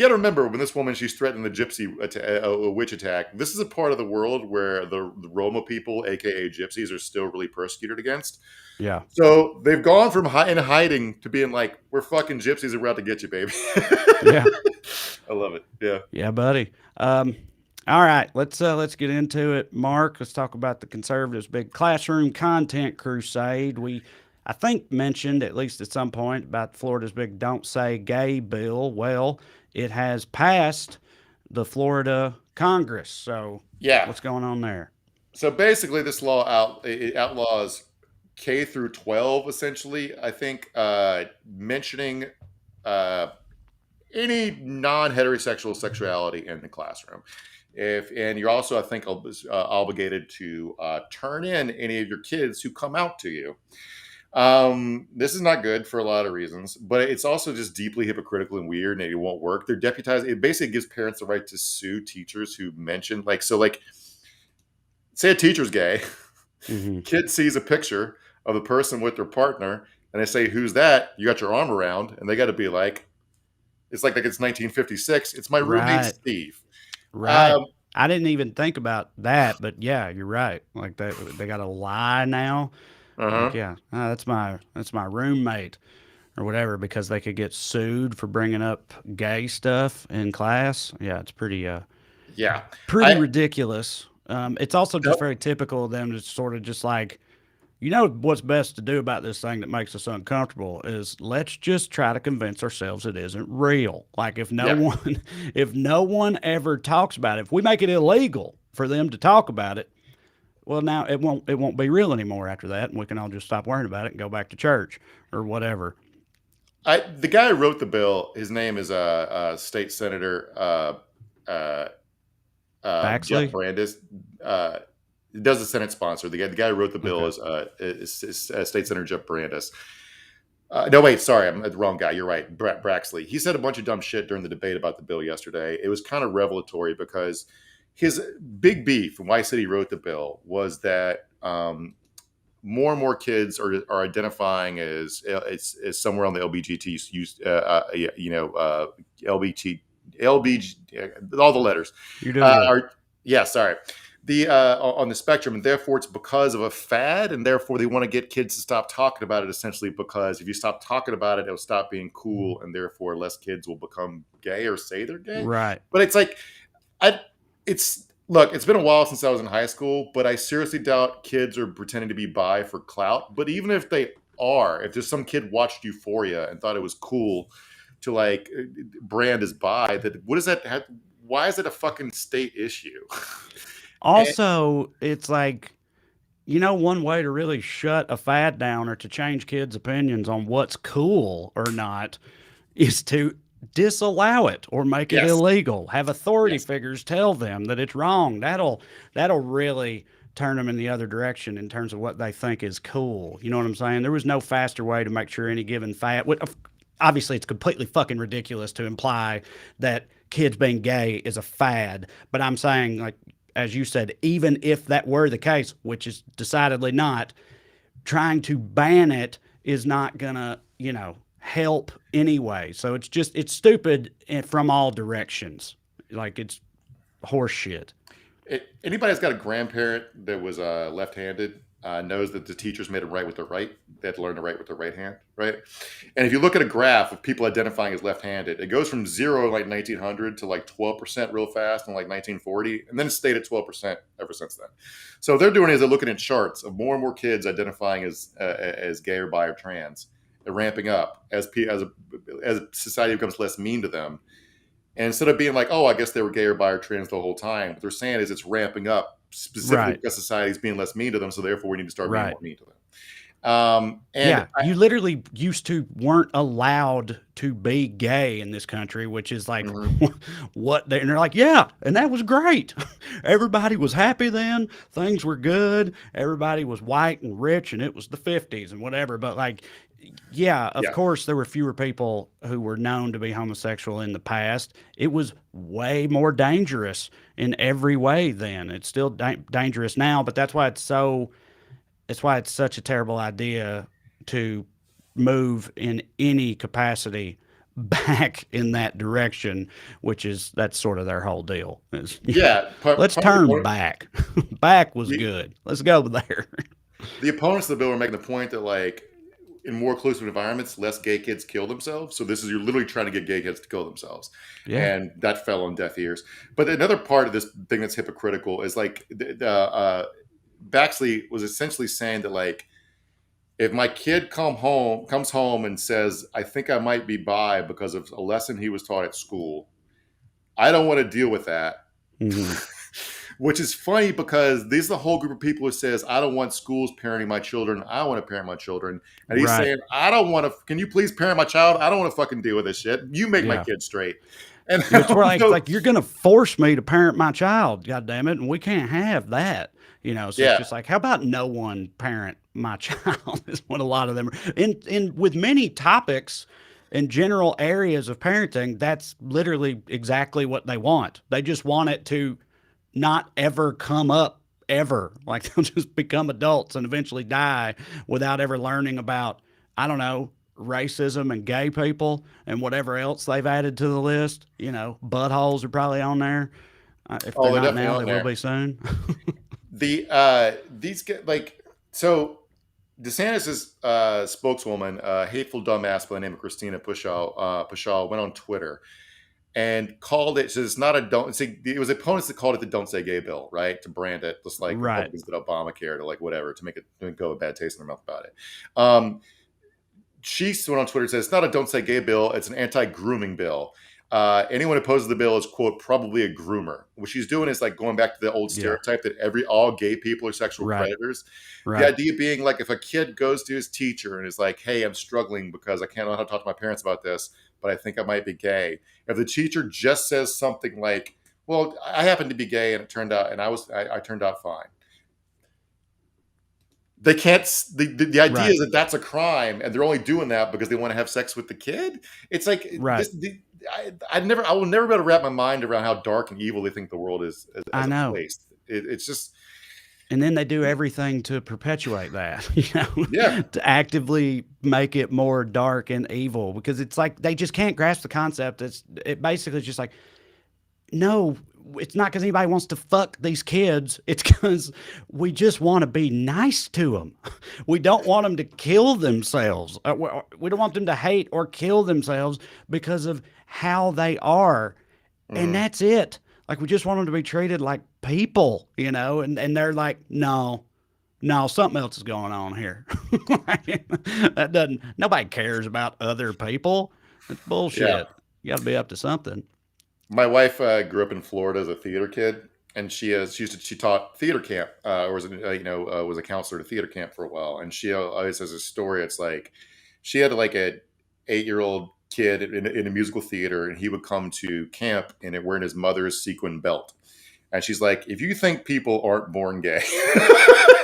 to remember when this woman, she's threatening the gypsy a witch attack. This is a part of the world where the Roma people, aka gypsies, are still really persecuted against.
Yeah.
So they've gone from in hiding to being like, we're fucking gypsies, we're out to get you, baby.
Yeah.
I love it. Yeah.
Yeah, buddy. All right, let's get into it, Mark. Let's talk about the conservatives' big classroom content crusade. I think, mentioned at least at some point about Florida's big "Don't Say Gay" bill. Well, it has passed the Florida Congress. So, what's going on there?
So basically, this law outlaws K through 12, essentially, I think, mentioning any non-heterosexual sexuality in the classroom. And you're also, I think, obligated to turn in any of your kids who come out to you. This is not good for a lot of reasons, but it's also just deeply hypocritical and weird, and it won't work. They're deputized. It basically gives parents the right to sue teachers who mention, say a teacher's gay, kid sees a picture of the person with their partner, and they say, "Who's that?" You got your arm around, and they got to be like, it's 1956. It's my roommate Steve.
Right. I didn't even think about that, but yeah, you're right. Like they got to lie now. Like, yeah, that's my roommate or whatever, because they could get sued for bringing up gay stuff in class. Yeah, it's pretty ridiculous. It's also just very typical of them to sort of just like, what's best to do about this thing that makes us uncomfortable is let's just try to convince ourselves it isn't real. Like if no one ever talks about it, if we make it illegal for them to talk about it, well, now it won't be real anymore after that, and we can all just stop worrying about it and go back to church or whatever.
The guy who wrote the bill, his name is State Senator Jeff Brandis. Does the Senate sponsor. The guy who wrote the bill is State Senator Jeff Brandis. No, wait, sorry, I'm the wrong guy. You're right, Braxley. He said a bunch of dumb shit during the debate about the bill yesterday. It was kind of revelatory because his big beef and why he said he wrote the bill was that more and more kids are identifying as somewhere on the all the letters.
You're doing
sorry. On the spectrum, and therefore it's because of a fad, and therefore they want to get kids to stop talking about it, essentially because if you stop talking about it, it'll stop being cool, and therefore less kids will become gay or say they're gay.
Right.
But it's like, look, it's been a while since I was in high school, but I seriously doubt kids are pretending to be bi for clout. But even if they are, if there's some kid watched Euphoria and thought it was cool to like brand as bi, what does that have? Why is it a fucking state issue?
Also, it's like, one way to really shut a fad down or to change kids' opinions on what's cool or not is to disallow it or make it illegal. Have authority figures tell them that it's wrong. That'll really turn them in the other direction in terms of what they think is cool. You know what I'm saying? There was no faster way to make sure any given fad. Obviously, it's completely fucking ridiculous to imply that kids being gay is a fad. But I'm saying, like, as you said, even if that were the case, which is decidedly not, trying to ban it is not gonna, help anyway. So it's stupid from all directions. Like, it's horse shit.
Anybody that's got a grandparent that was left-handed knows that the teachers made them write with their right. They had to learn to write with their right hand, right? And if you look at a graph of people identifying as left-handed, it goes from 0 in 1900 to 12% real fast in 1940, and then it stayed at 12% ever since then. So what they're doing is they're looking at charts of more and more kids identifying as gay or bi or trans. They're ramping up as society becomes less mean to them. And instead of being like, oh, I guess they were gay or bi or trans the whole time, what they're saying is it's ramping up specifically because society is being less mean to them. So therefore we need to start being more mean to them.
You literally used to weren't allowed to be gay in this country, which is like and they're like, yeah, and that was great. Everybody was happy then. Things were good. Everybody was white and rich, and it was the 50s and whatever. But like, of course, there were fewer people who were known to be homosexual in the past. It was way more dangerous in every way then. It's still dangerous now, but that's why it's such a terrible idea to move in any capacity back in that direction, that's sort of their whole deal. Let's turn back. Back was good. Let's go there.
The opponents of the bill are making the point that, like, in more inclusive environments, less gay kids kill themselves. So you're literally trying to get gay kids to kill themselves. Yeah. And that fell on deaf ears. But another part of this thing that's hypocritical is like Baxley was essentially saying that, like, if my kid comes home and says, I think I might be bi because of a lesson he was taught at school, I don't want to deal with that. which is funny because this is the whole group of people who says, I don't want schools parenting my children. I want to parent my children. And he's
Right.
saying, I don't want to, can you please parent my child? I don't want to fucking deal with this shit. You make my
Yeah.
kids straight. And
It's where
so-
like you're gonna force me to parent my child, God damn it, and we can't have that. So
Yeah.
it's just like, how about no one parent my child is what a lot of them are. In with many topics in general areas of parenting, that's literally exactly what they want. They just want it to not ever come up ever. Like they'll just become adults and eventually die without ever learning about, I don't know, racism and gay people and whatever else they've added to the list. Buttholes are probably on there. If
Oh,
they're
they're
not now,
definitely
they
on
will be soon.
These get so DeSantis's spokeswoman, hateful dumbass by the name of Christina Pushal, went on Twitter and called it. Says it's not a don't. See, it was opponents that called it the "Don't Say Gay" bill, right? To brand it, just like
Right.
Republicans did Obamacare, to like whatever, to make it go a bad taste in their mouth about it. She went on Twitter and said it's not a "Don't Say Gay" bill. It's an anti-grooming bill. Anyone who opposes the bill is, quote, probably a groomer. What she's doing is like going back to the old stereotype that all gay people are sexual
Right.
predators.
Right.
The idea being like if a kid goes to his teacher and is like, hey, I'm struggling because I can't know how to talk to my parents about this, but I think I might be gay. If the teacher just says something like, well, I happen to be gay and it turned out, and I turned out fine. They can't. The idea
Right.
is that that's a crime, and they're only doing that because they want to have sex with the kid. It's like
Right.
I will never be able to wrap my mind around how dark and evil they think the world is as
I
a
know.
place. It's just
And then they do everything to perpetuate that,
Yeah.
to actively make it more dark and evil, because it's like they just can't grasp the concept. It basically is just like, no, it's not because anybody wants to fuck these kids. It's because we just want to be nice to them. We don't want them to kill themselves. We don't want them to hate or kill themselves because of how they are. And that's it. Like, we just want them to be treated like people, and they're like, no, something else is going on here. Nobody cares about other people. It's bullshit.
Yeah.
You got to be up to something.
My wife grew up in Florida as a theater kid, and she taught theater camp, or was a counselor at a theater camp for a while. And she always has a story. It's like she had like a 8-year-old kid in a musical theater, and he would come to camp and wearing his mother's sequin belt. And she's like, if you think people aren't born gay,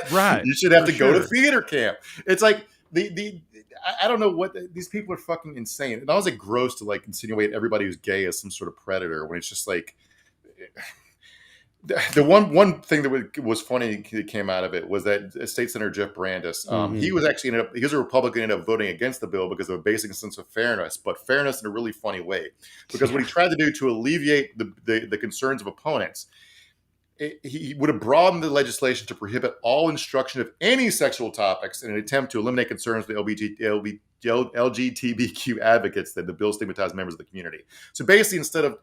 Right,
you should have
for
to go to
sure.
theater camp. It's like I don't know what these people are fucking insane. And I was like gross to like insinuate everybody who's gay as some sort of predator when it's just like the one thing that was funny that came out of it was that State Senator Jeff Brandes, he was actually he was a Republican, ended up voting against the bill because of a basic sense of fairness, but fairness in a really funny way. Because what he tried to do to alleviate the concerns of opponents, he would have broadened the legislation to prohibit all instruction of any sexual topics in an attempt to eliminate concerns with LGBTQ advocates that the bill stigmatized members of the community. So basically, instead of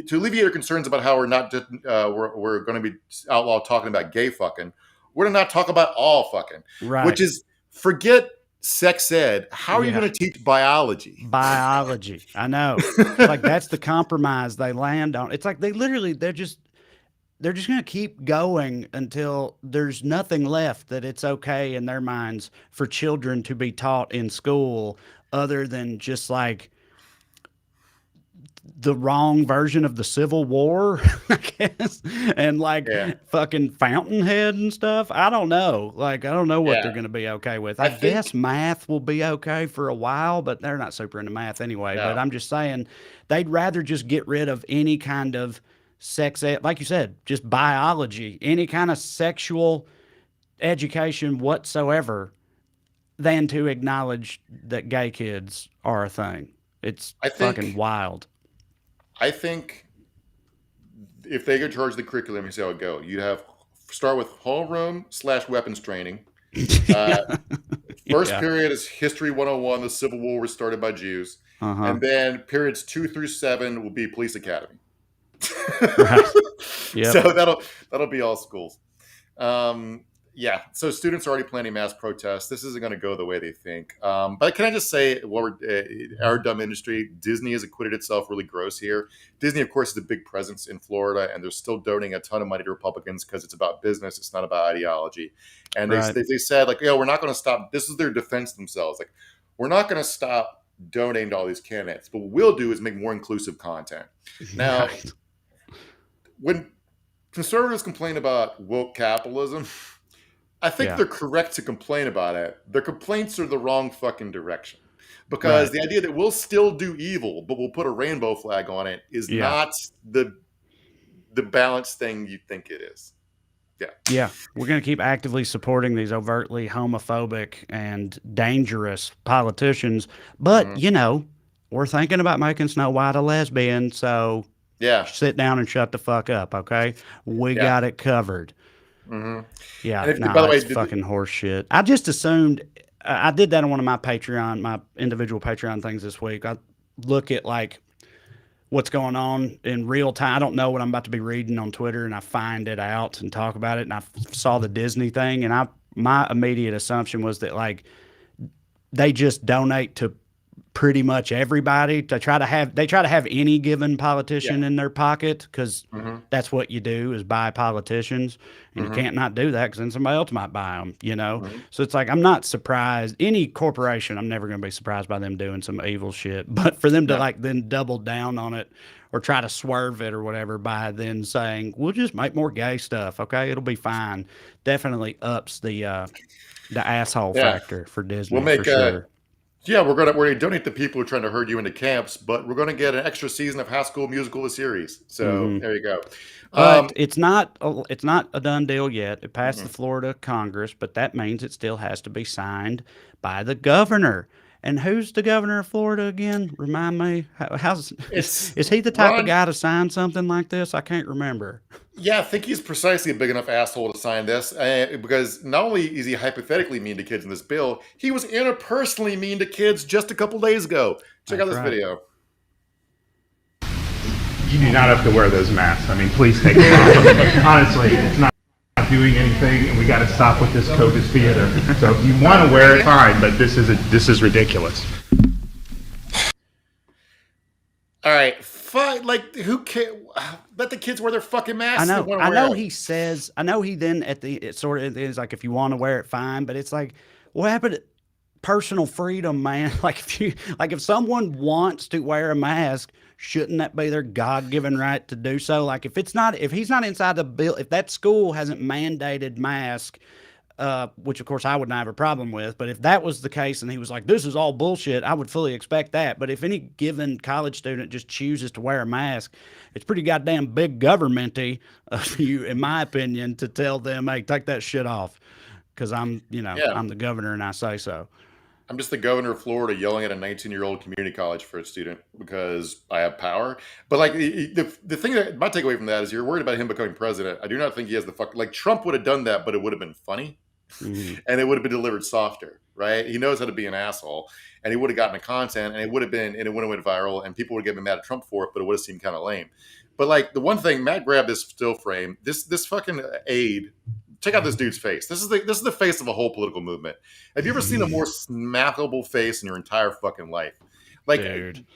to alleviate your concerns about how we're not just we're going to be outlaw talking about gay fucking, we're going to not talk about all fucking,
Right.
which is forget sex ed. How are you
Yeah.
going to teach biology?
Biology. I know. Like, that's the compromise they land on. It's like they're just going to keep going until there's nothing left that it's okay in their minds for children to be taught in school other than just like the wrong version of the Civil War, I guess, and like fucking Fountainhead and stuff. I don't know. Like, I don't know what they're going to be okay with. I guess math will be okay for a while, but they're not super into math anyway.
No.
But I'm just saying they'd rather just get rid of any kind of sex ed, like you said, just biology, any kind of sexual education whatsoever, than to acknowledge that gay kids are a thing. It's fucking wild.
I think if they could charge the curriculum, you see how it go. You start with homeroom / weapons training. First period is History 101. The Civil War was started by Jews. And then periods 2 through 7 will be Police Academy.
Right. Yep.
So that'll be all schools. Yeah, so students are already planning mass protests. This isn't going to go the way they think. But can I just say, our dumb industry, Disney has acquitted itself really gross here. Disney, of course, is a big presence in Florida, and they're still donating a ton of money to Republicans because it's about business. It's not about ideology. And
Right.
they said, like, we're not going to stop. This is their defense themselves. Like, we're not going to stop donating to all these candidates. But what we'll do is make more inclusive content. Now,
Right.
when conservatives complain about woke capitalism, I think
Yeah.
they're correct to complain about it. Their complaints are the wrong fucking direction. Because
Right.
the idea that we'll still do evil, but we'll put a rainbow flag on it is
Yeah.
not the balanced thing you think it is.
Yeah, we're going to keep actively supporting these overtly homophobic and dangerous politicians. But, we're thinking about making Snow White a lesbian. So
Yeah.
sit down and shut the fuck up, okay? We
Yeah.
got it covered.
hmm
Yeah,
And
no,
by the way,
it's fucking horse shit. I just assumed I did that on one of my individual Patreon things this week. I look at like what's going on in real time. I don't know what I'm about to be reading on Twitter, and I find it out and talk about it. And I saw the Disney thing, and my immediate assumption was that like they just donate to pretty much everybody to try to have any given politician in their pocket, because that's what you do is buy politicians, and you can't not do that because then somebody else might buy them, So it's like, I'm not surprised. Any corporation, I'm never going to be surprised by them doing some evil shit, but for them to like then double down on it or try to swerve it or whatever by then saying, we'll just make more gay stuff, okay, it'll be fine, definitely ups the asshole factor for Disney.
We'll make
for sure.
Yeah, we're gonna donate to people who are trying to herd you into camps, but we're gonna get an extra season of High School Musical, the series. So there you go.
But it's not a done deal yet. It passed the Florida Congress, but that means it still has to be signed by the governor. And who's the governor of Florida again? Remind me. Is he the type of guy to sign something like this? I can't remember.
Yeah, I think he's precisely a big enough asshole to sign this, because not only is he hypothetically mean to kids in this bill, he was interpersonally mean to kids just a couple days ago. Check out this video.
You do not have to wear those masks. I mean, please take them off. Honestly, it's not doing anything, and we got to stop with this COVID theater. So if you want to wear it, fine, but this is ridiculous.
All right, fine. Like, who cares? Let the kids wear their fucking masks.
I know. He says. I know. He then at the it sort of is like, if you want to wear it, fine. But it's like, what happened to personal freedom, man? Like if someone wants to wear a mask, shouldn't that be their God-given right to do so? Like if he's not inside the bill, if that school hasn't mandated mask, which of course I would not have a problem with, but if that was the case and he was like, this is all bullshit, I would fully expect that. But if any given college student just chooses to wear a mask, it's pretty goddamn big government-y of you, in my opinion, to tell them, hey, take that shit off, because I'm the governor and I say so.
I'm just the governor of Florida yelling at a 19-year-old community college for a student because I have power. But like the thing that my takeaway from that is you're worried about him becoming president. I do not think he has the like Trump would have done that, but it would have been funny. And it would have been delivered softer, right? He knows how to be an asshole, and he would have gotten the content, and it would have went viral, and people would have gotten mad at Trump for it, but it would have seemed kind of lame. But like the one thing, Matt grabbed this still frame. This fucking aide. Check out this dude's face. This is the face of a whole political movement. Have you ever seen a more smackable face in your entire fucking life? Like, dude.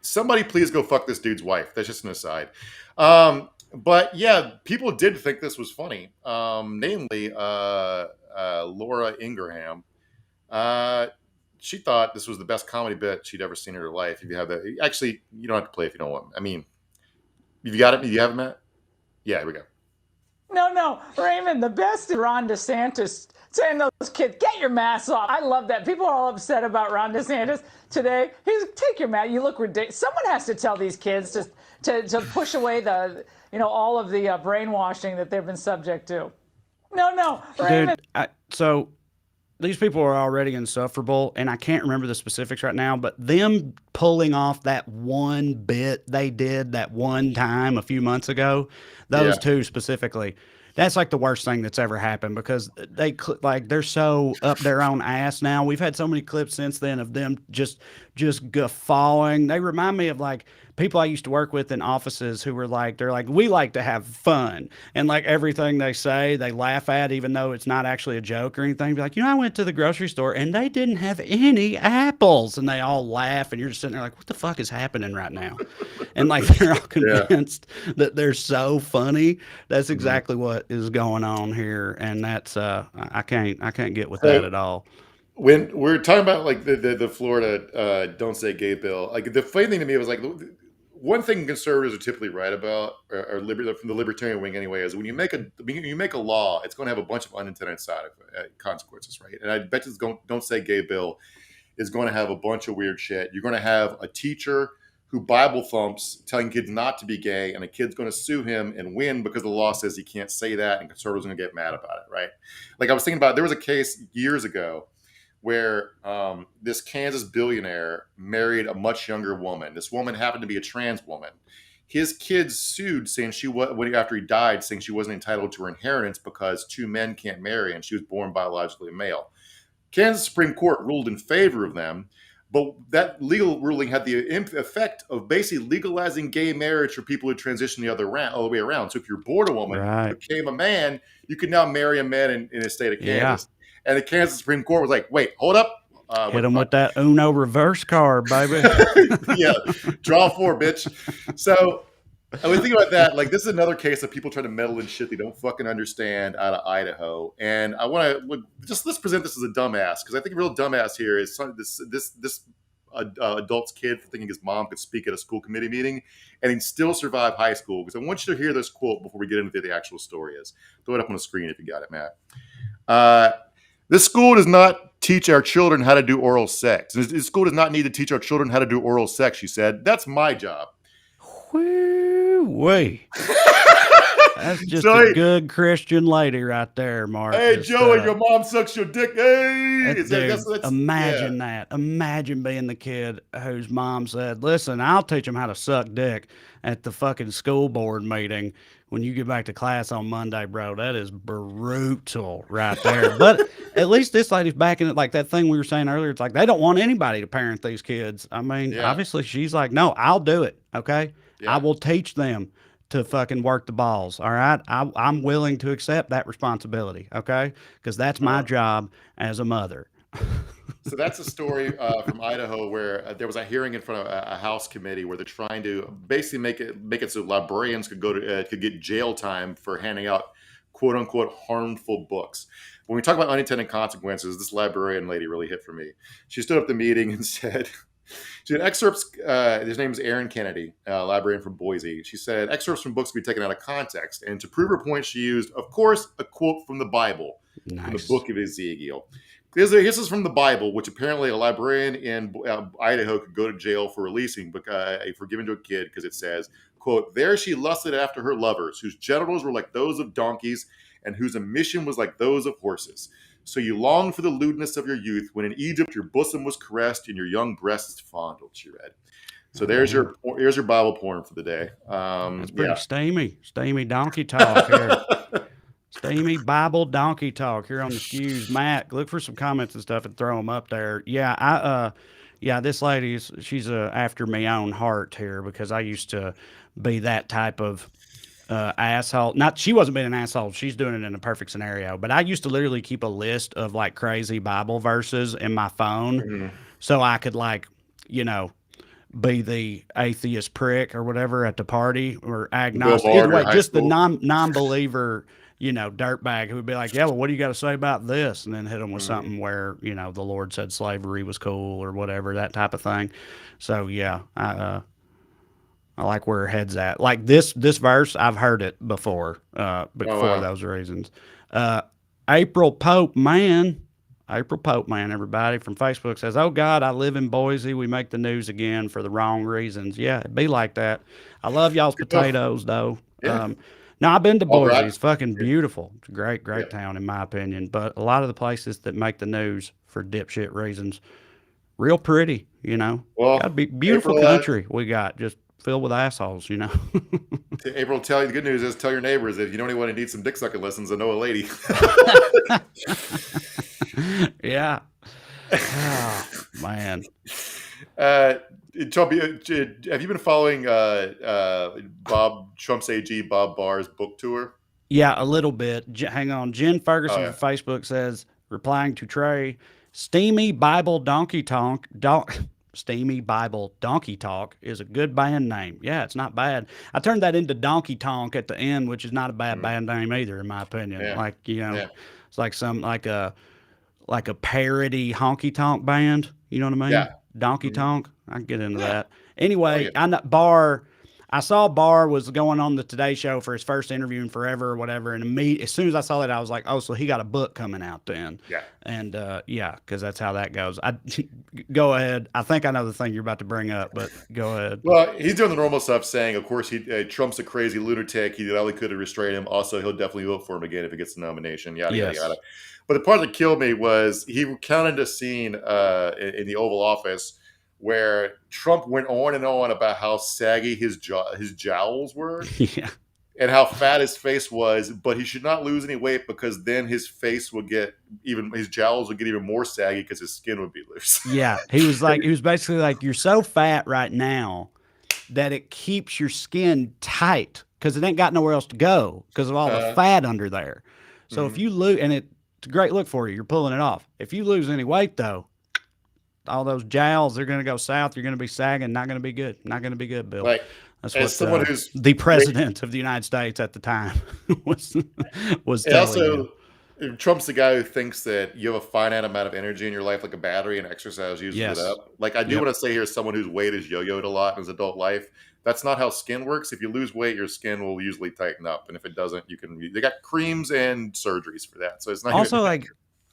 Somebody please go fuck this dude's wife. That's just an aside. But yeah, people did think this was funny. Namely, Laura Ingraham. She thought this was the best comedy bit she'd ever seen in her life. If you have that, actually, you don't have to play if you don't want. I mean, you got it. You have it, Matt? Yeah, here we go.
No, Raymond, the best is Ron DeSantis saying to those kids, get your masks off. I love that. People are all upset about Ron DeSantis today. He's take your mask. You look ridiculous. Someone has to tell these kids to push away the, all of the brainwashing that they've been subject to. No, Raymond.
Dude, so these people are already insufferable, and I can't remember the specifics right now, but them pulling off that one bit they did that one time a few months ago, those two specifically, that's like the worst thing that's ever happened, because they're so up their own ass now. We've had so many clips since then of them just guffawing. They remind me of like people I used to work with in offices who were like, they're like, we like to have fun. And like everything they say, they laugh at, even though it's not actually a joke or anything. Be like, I went to the grocery store and they didn't have any apples. And they all laugh. And you're just sitting there like, what the fuck is happening right now? And like, they're all convinced that they're so funny. That's exactly what is going on here. And that's, I can't get with that at all.
When we're talking about like the Florida Don't Say Gay bill, like the funny thing to me was like one thing conservatives are typically right about, or from the libertarian wing anyway, is when you make a law, it's going to have a bunch of unintended consequences, right? And I bet this Don't Say Gay bill is going to have a bunch of weird shit. You're going to have a teacher who Bible thumps telling kids not to be gay, and a kid's going to sue him and win because the law says he can't say that, and conservatives are going to get mad about it, right? Like I was thinking about, there was a case years ago where this Kansas billionaire married a much younger woman. This woman happened to be a trans woman. His kids sued, saying after he died, saying she wasn't entitled to her inheritance because two men can't marry, and she was born biologically a male. Kansas Supreme Court ruled in favor of them, but that legal ruling had the effect of basically legalizing gay marriage for people who transition the way around. So if you're born a woman, became a man, you could now marry a man in the state of Kansas. Yeah. And the Kansas Supreme Court was like, wait, hold up.
Hit them with that Uno reverse card, baby.
Yeah, draw 4, bitch. So I was thinking about that. Like, this is another case of people trying to meddle in shit they don't fucking understand out of Idaho. And I want to let's present this as a dumbass, because I think a real dumbass here is this adult's kid for thinking his mom could speak at a school committee meeting and he'd still survive high school. Because I want you to hear this quote before we get into the actual story. Throw it up on the screen if you got it, Matt. This school does not teach our children how to do oral sex. This school does not need to teach our children how to do oral sex, she said. That's my job.
Whoo-wee. That's just a good Christian lady right there, Mark.
Hey, Joe, and your mom sucks your dick. Hey!
Imagine that. Imagine being the kid whose mom said, listen, I'll teach them how to suck dick at the fucking school board meeting. When you get back to class on Monday, bro, that is brutal right there. But at least this lady's backing it, like that thing we were saying earlier. It's like they don't want anybody to parent these kids. I mean, obviously she's like, no, I'll do it. Okay. Yeah. I will teach them to fucking work the balls. All right. I'm willing to accept that responsibility. Okay. Because that's my job as a mother.
So that's a story from Idaho where there was a hearing in front of a House committee where they're trying to basically make it so librarians could could get jail time for handing out quote unquote harmful books. When we talk about unintended consequences, this librarian lady really hit for me. She stood up at the meeting and said, she had excerpts. His name is Aaron Kennedy, librarian from Boise. She said excerpts from books be taken out of context, and to prove her point, she used, of course, a quote from the Bible, from the book of Ezekiel. This is from the Bible, which apparently a librarian in Idaho could go to jail for releasing, for giving to a kid, because it says, quote, there she lusted after her lovers, whose genitals were like those of donkeys, and whose emission was like those of horses. So you longed for the lewdness of your youth, when in Egypt your bosom was caressed and your young breasts fondled, she read. So here's your Bible porn for the day.
That's pretty steamy donkey talk here. Steamy Bible donkey talk here on the Skews. Matt, look for some comments and stuff and throw them up there. Yeah, this lady, she's after my own heart here, because I used to be that type of asshole. She wasn't being an asshole. She's doing it in a perfect scenario. But I used to literally keep a list of like crazy Bible verses in my phone, so I could be the atheist prick or whatever at the party, or agnostic. Either way, just the non-believer, dirtbag who would be like, yeah, well, what do you got to say about this? And then hit them with something where, the Lord said slavery was cool or whatever, that type of thing. So yeah, I like where her head's at. Like this verse, I've heard it before, but for those reasons. April Pope Man, everybody from Facebook says, oh God, I live in Boise. We make the news again for the wrong reasons. Yeah, it'd be like that. I love y'all's potatoes though. Yeah. No, I've been to Boise. Right. It's fucking beautiful. It's a great town in my opinion. But a lot of the places that make the news for dipshit reasons, real pretty, Well, gotta be beautiful April, country we got, just filled with assholes,
April, the good news is tell your neighbors that if you know anyone who needs some dick sucking lessons, I know a lady.
Yeah. Oh, man.
Toby, have you been following Trump's AG Bob Barr's book tour?
Yeah, a little bit. Hang on. Jen Ferguson
Oh, yeah.
from Facebook says, replying to Trey, Steamy Bible Donkey Talk. Steamy Bible Donkey Talk is a good band name. Yeah, it's not bad. I turned that into Donkey Tonk at the end, which is not a bad band name either, in my opinion.
Yeah.
Like, you know,
Yeah.
it's like like a parody honky tonk band. You know what I mean?
Yeah.
Donkey Tonk. I can get into that. Anyway,
Oh, yeah.
I saw Barr was going on the Today Show for his first interview in forever or whatever. And as soon as I saw that, I was like, oh, so he got a book coming out then.
Yeah.
And yeah, because that's how that goes. Go ahead. I think I know the thing you're about to bring up, but go ahead.
Well, he's doing the normal stuff, saying, of course, Trump's a crazy lunatic. He did all he could to restrain him. Also, he'll definitely vote for him again if he gets the nomination. Yada,
Yes.
yada, yada. But the part that killed me was he recounted a scene in the Oval Office where Trump went on and on about how saggy his jowls were.
Yeah.
And how fat his face was, but he should not lose any weight because then his face would his jowls would get even more saggy because his skin would be loose.
Yeah. He was basically like, you're so fat right now that it keeps your skin tight because it ain't got nowhere else to go because of all the fat under there. So if you lose, and it's a great look for you, you're pulling it off. If you lose any weight though, all those jowls, they're going to go south. You're going to be sagging. Not going to be good. Not going to be good, Bill.
Like,
that's
as
what
someone who's
the president of the United States at the time was
and
telling
also,
you.
Trump's the guy who thinks that you have a finite amount of energy in your life, like a battery, and exercise uses
Yes.
it up. Like, I do want to say here, as someone whose weight is yo-yoed a lot in his adult life, that's not how skin works. If you lose weight, your skin will usually tighten up, and if it doesn't, they got creams and surgeries for that. So it's not
Also, like,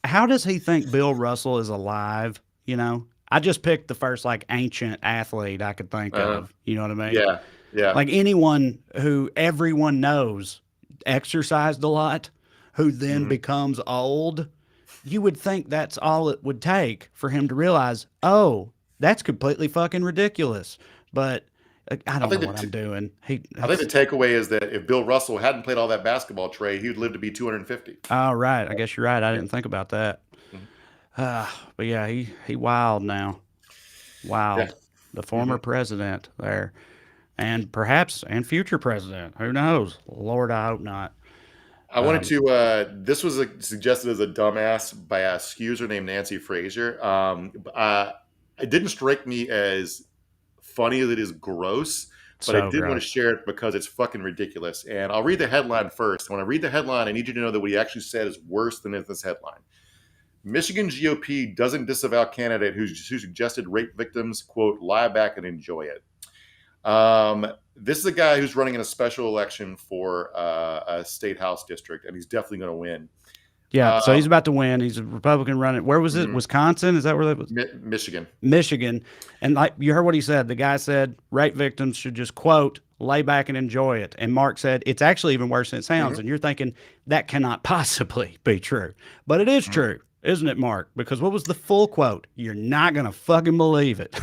how does he think Bill Russell is alive? You know, I just picked the first like ancient athlete I could think of. You know what I mean?
Yeah. Yeah.
Like anyone who everyone knows exercised a lot, who then becomes old, you would think that's all it would take for him to realize, oh, that's completely fucking ridiculous. But I don't know what I'm doing.
I think the takeaway is that if Bill Russell hadn't played all that basketball, Trey, he would live to be 250.
Oh, right. I guess you're right. I didn't think about that. But yeah, he wild now. Wild.
Yeah.
The former president there. And and future president. Who knows? Lord, I hope not.
I wanted to. This was suggested as a dumbass by a Skews named Nancy Frazier. It didn't strike me as funny as it is gross, but I did want to share it because it's fucking ridiculous. And I'll read the headline first. When I read the headline, I need you to know that what he actually said is worse than this headline. Michigan GOP doesn't disavow candidate who suggested rape victims, quote, lie back and enjoy it. This is a guy who's running in a special election for a state house district, and he's definitely going to win.
Yeah, so he's about to win. He's a Republican running. Where was it? Wisconsin? Is that where that was?
Michigan.
Michigan. And like you heard what he said. The guy said rape victims should just, quote, lay back and enjoy it. And Mark said it's actually even worse than it sounds. And you're thinking that cannot possibly be true. But it is true, isn't it, Mark? Because what was the full quote? You're not going to fucking believe it.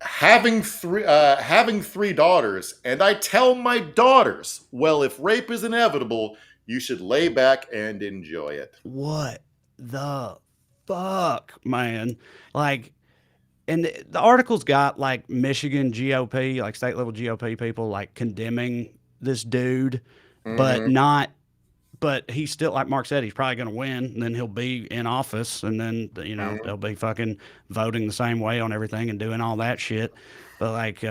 Having three daughters, and I tell my daughters, well, if rape is inevitable, you should lay back and enjoy it.
What the fuck, man? Like, and the article's got like Michigan GOP, like state level GOP people, like condemning this dude, but he's still, like Mark said, he's probably going to win, and then he'll be in office, and then, you know, they'll be fucking voting the same way on everything and doing all that shit. But like,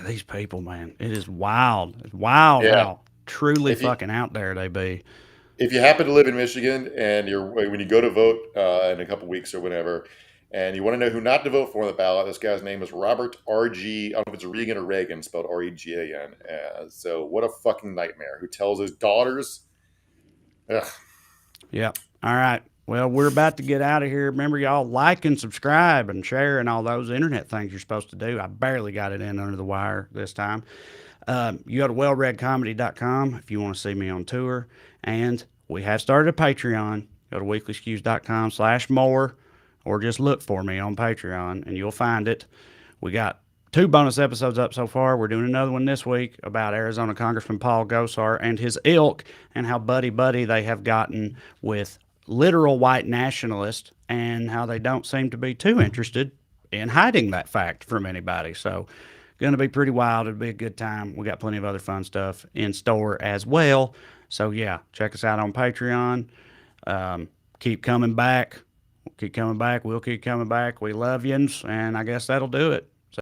these people, man, it is wild. It's wild how truly fucking out there they be.
If you happen to live in Michigan and when you go to vote in a couple weeks or whatever, and you want to know who not to vote for on the ballot, this guy's name is Robert R.G. I don't know if it's Regan or Reagan, spelled R-E-G-A-N. So what a fucking nightmare. Who tells his daughters? Ugh.
Yeah. All right. Well, we're about to get out of here. Remember, y'all, like and subscribe and share and all those internet things you're supposed to do. I barely got it in under the wire this time. You go to wellreadcomedy.com if you want to see me on tour. And we have started a Patreon. Go to weeklyskews.com/more. Or just look for me on Patreon, and you'll find it. We got 2 bonus episodes up so far. We're doing another one this week about Arizona Congressman Paul Gosar and his ilk and how buddy-buddy they have gotten with literal white nationalists and how they don't seem to be too interested and hiding that fact from anybody. So going to be pretty wild. It'll be a good time. We got plenty of other fun stuff in store as well. So yeah, check us out on Patreon. Keep coming back. Keep coming back. We'll keep coming back. We love yous, and I guess that'll do it.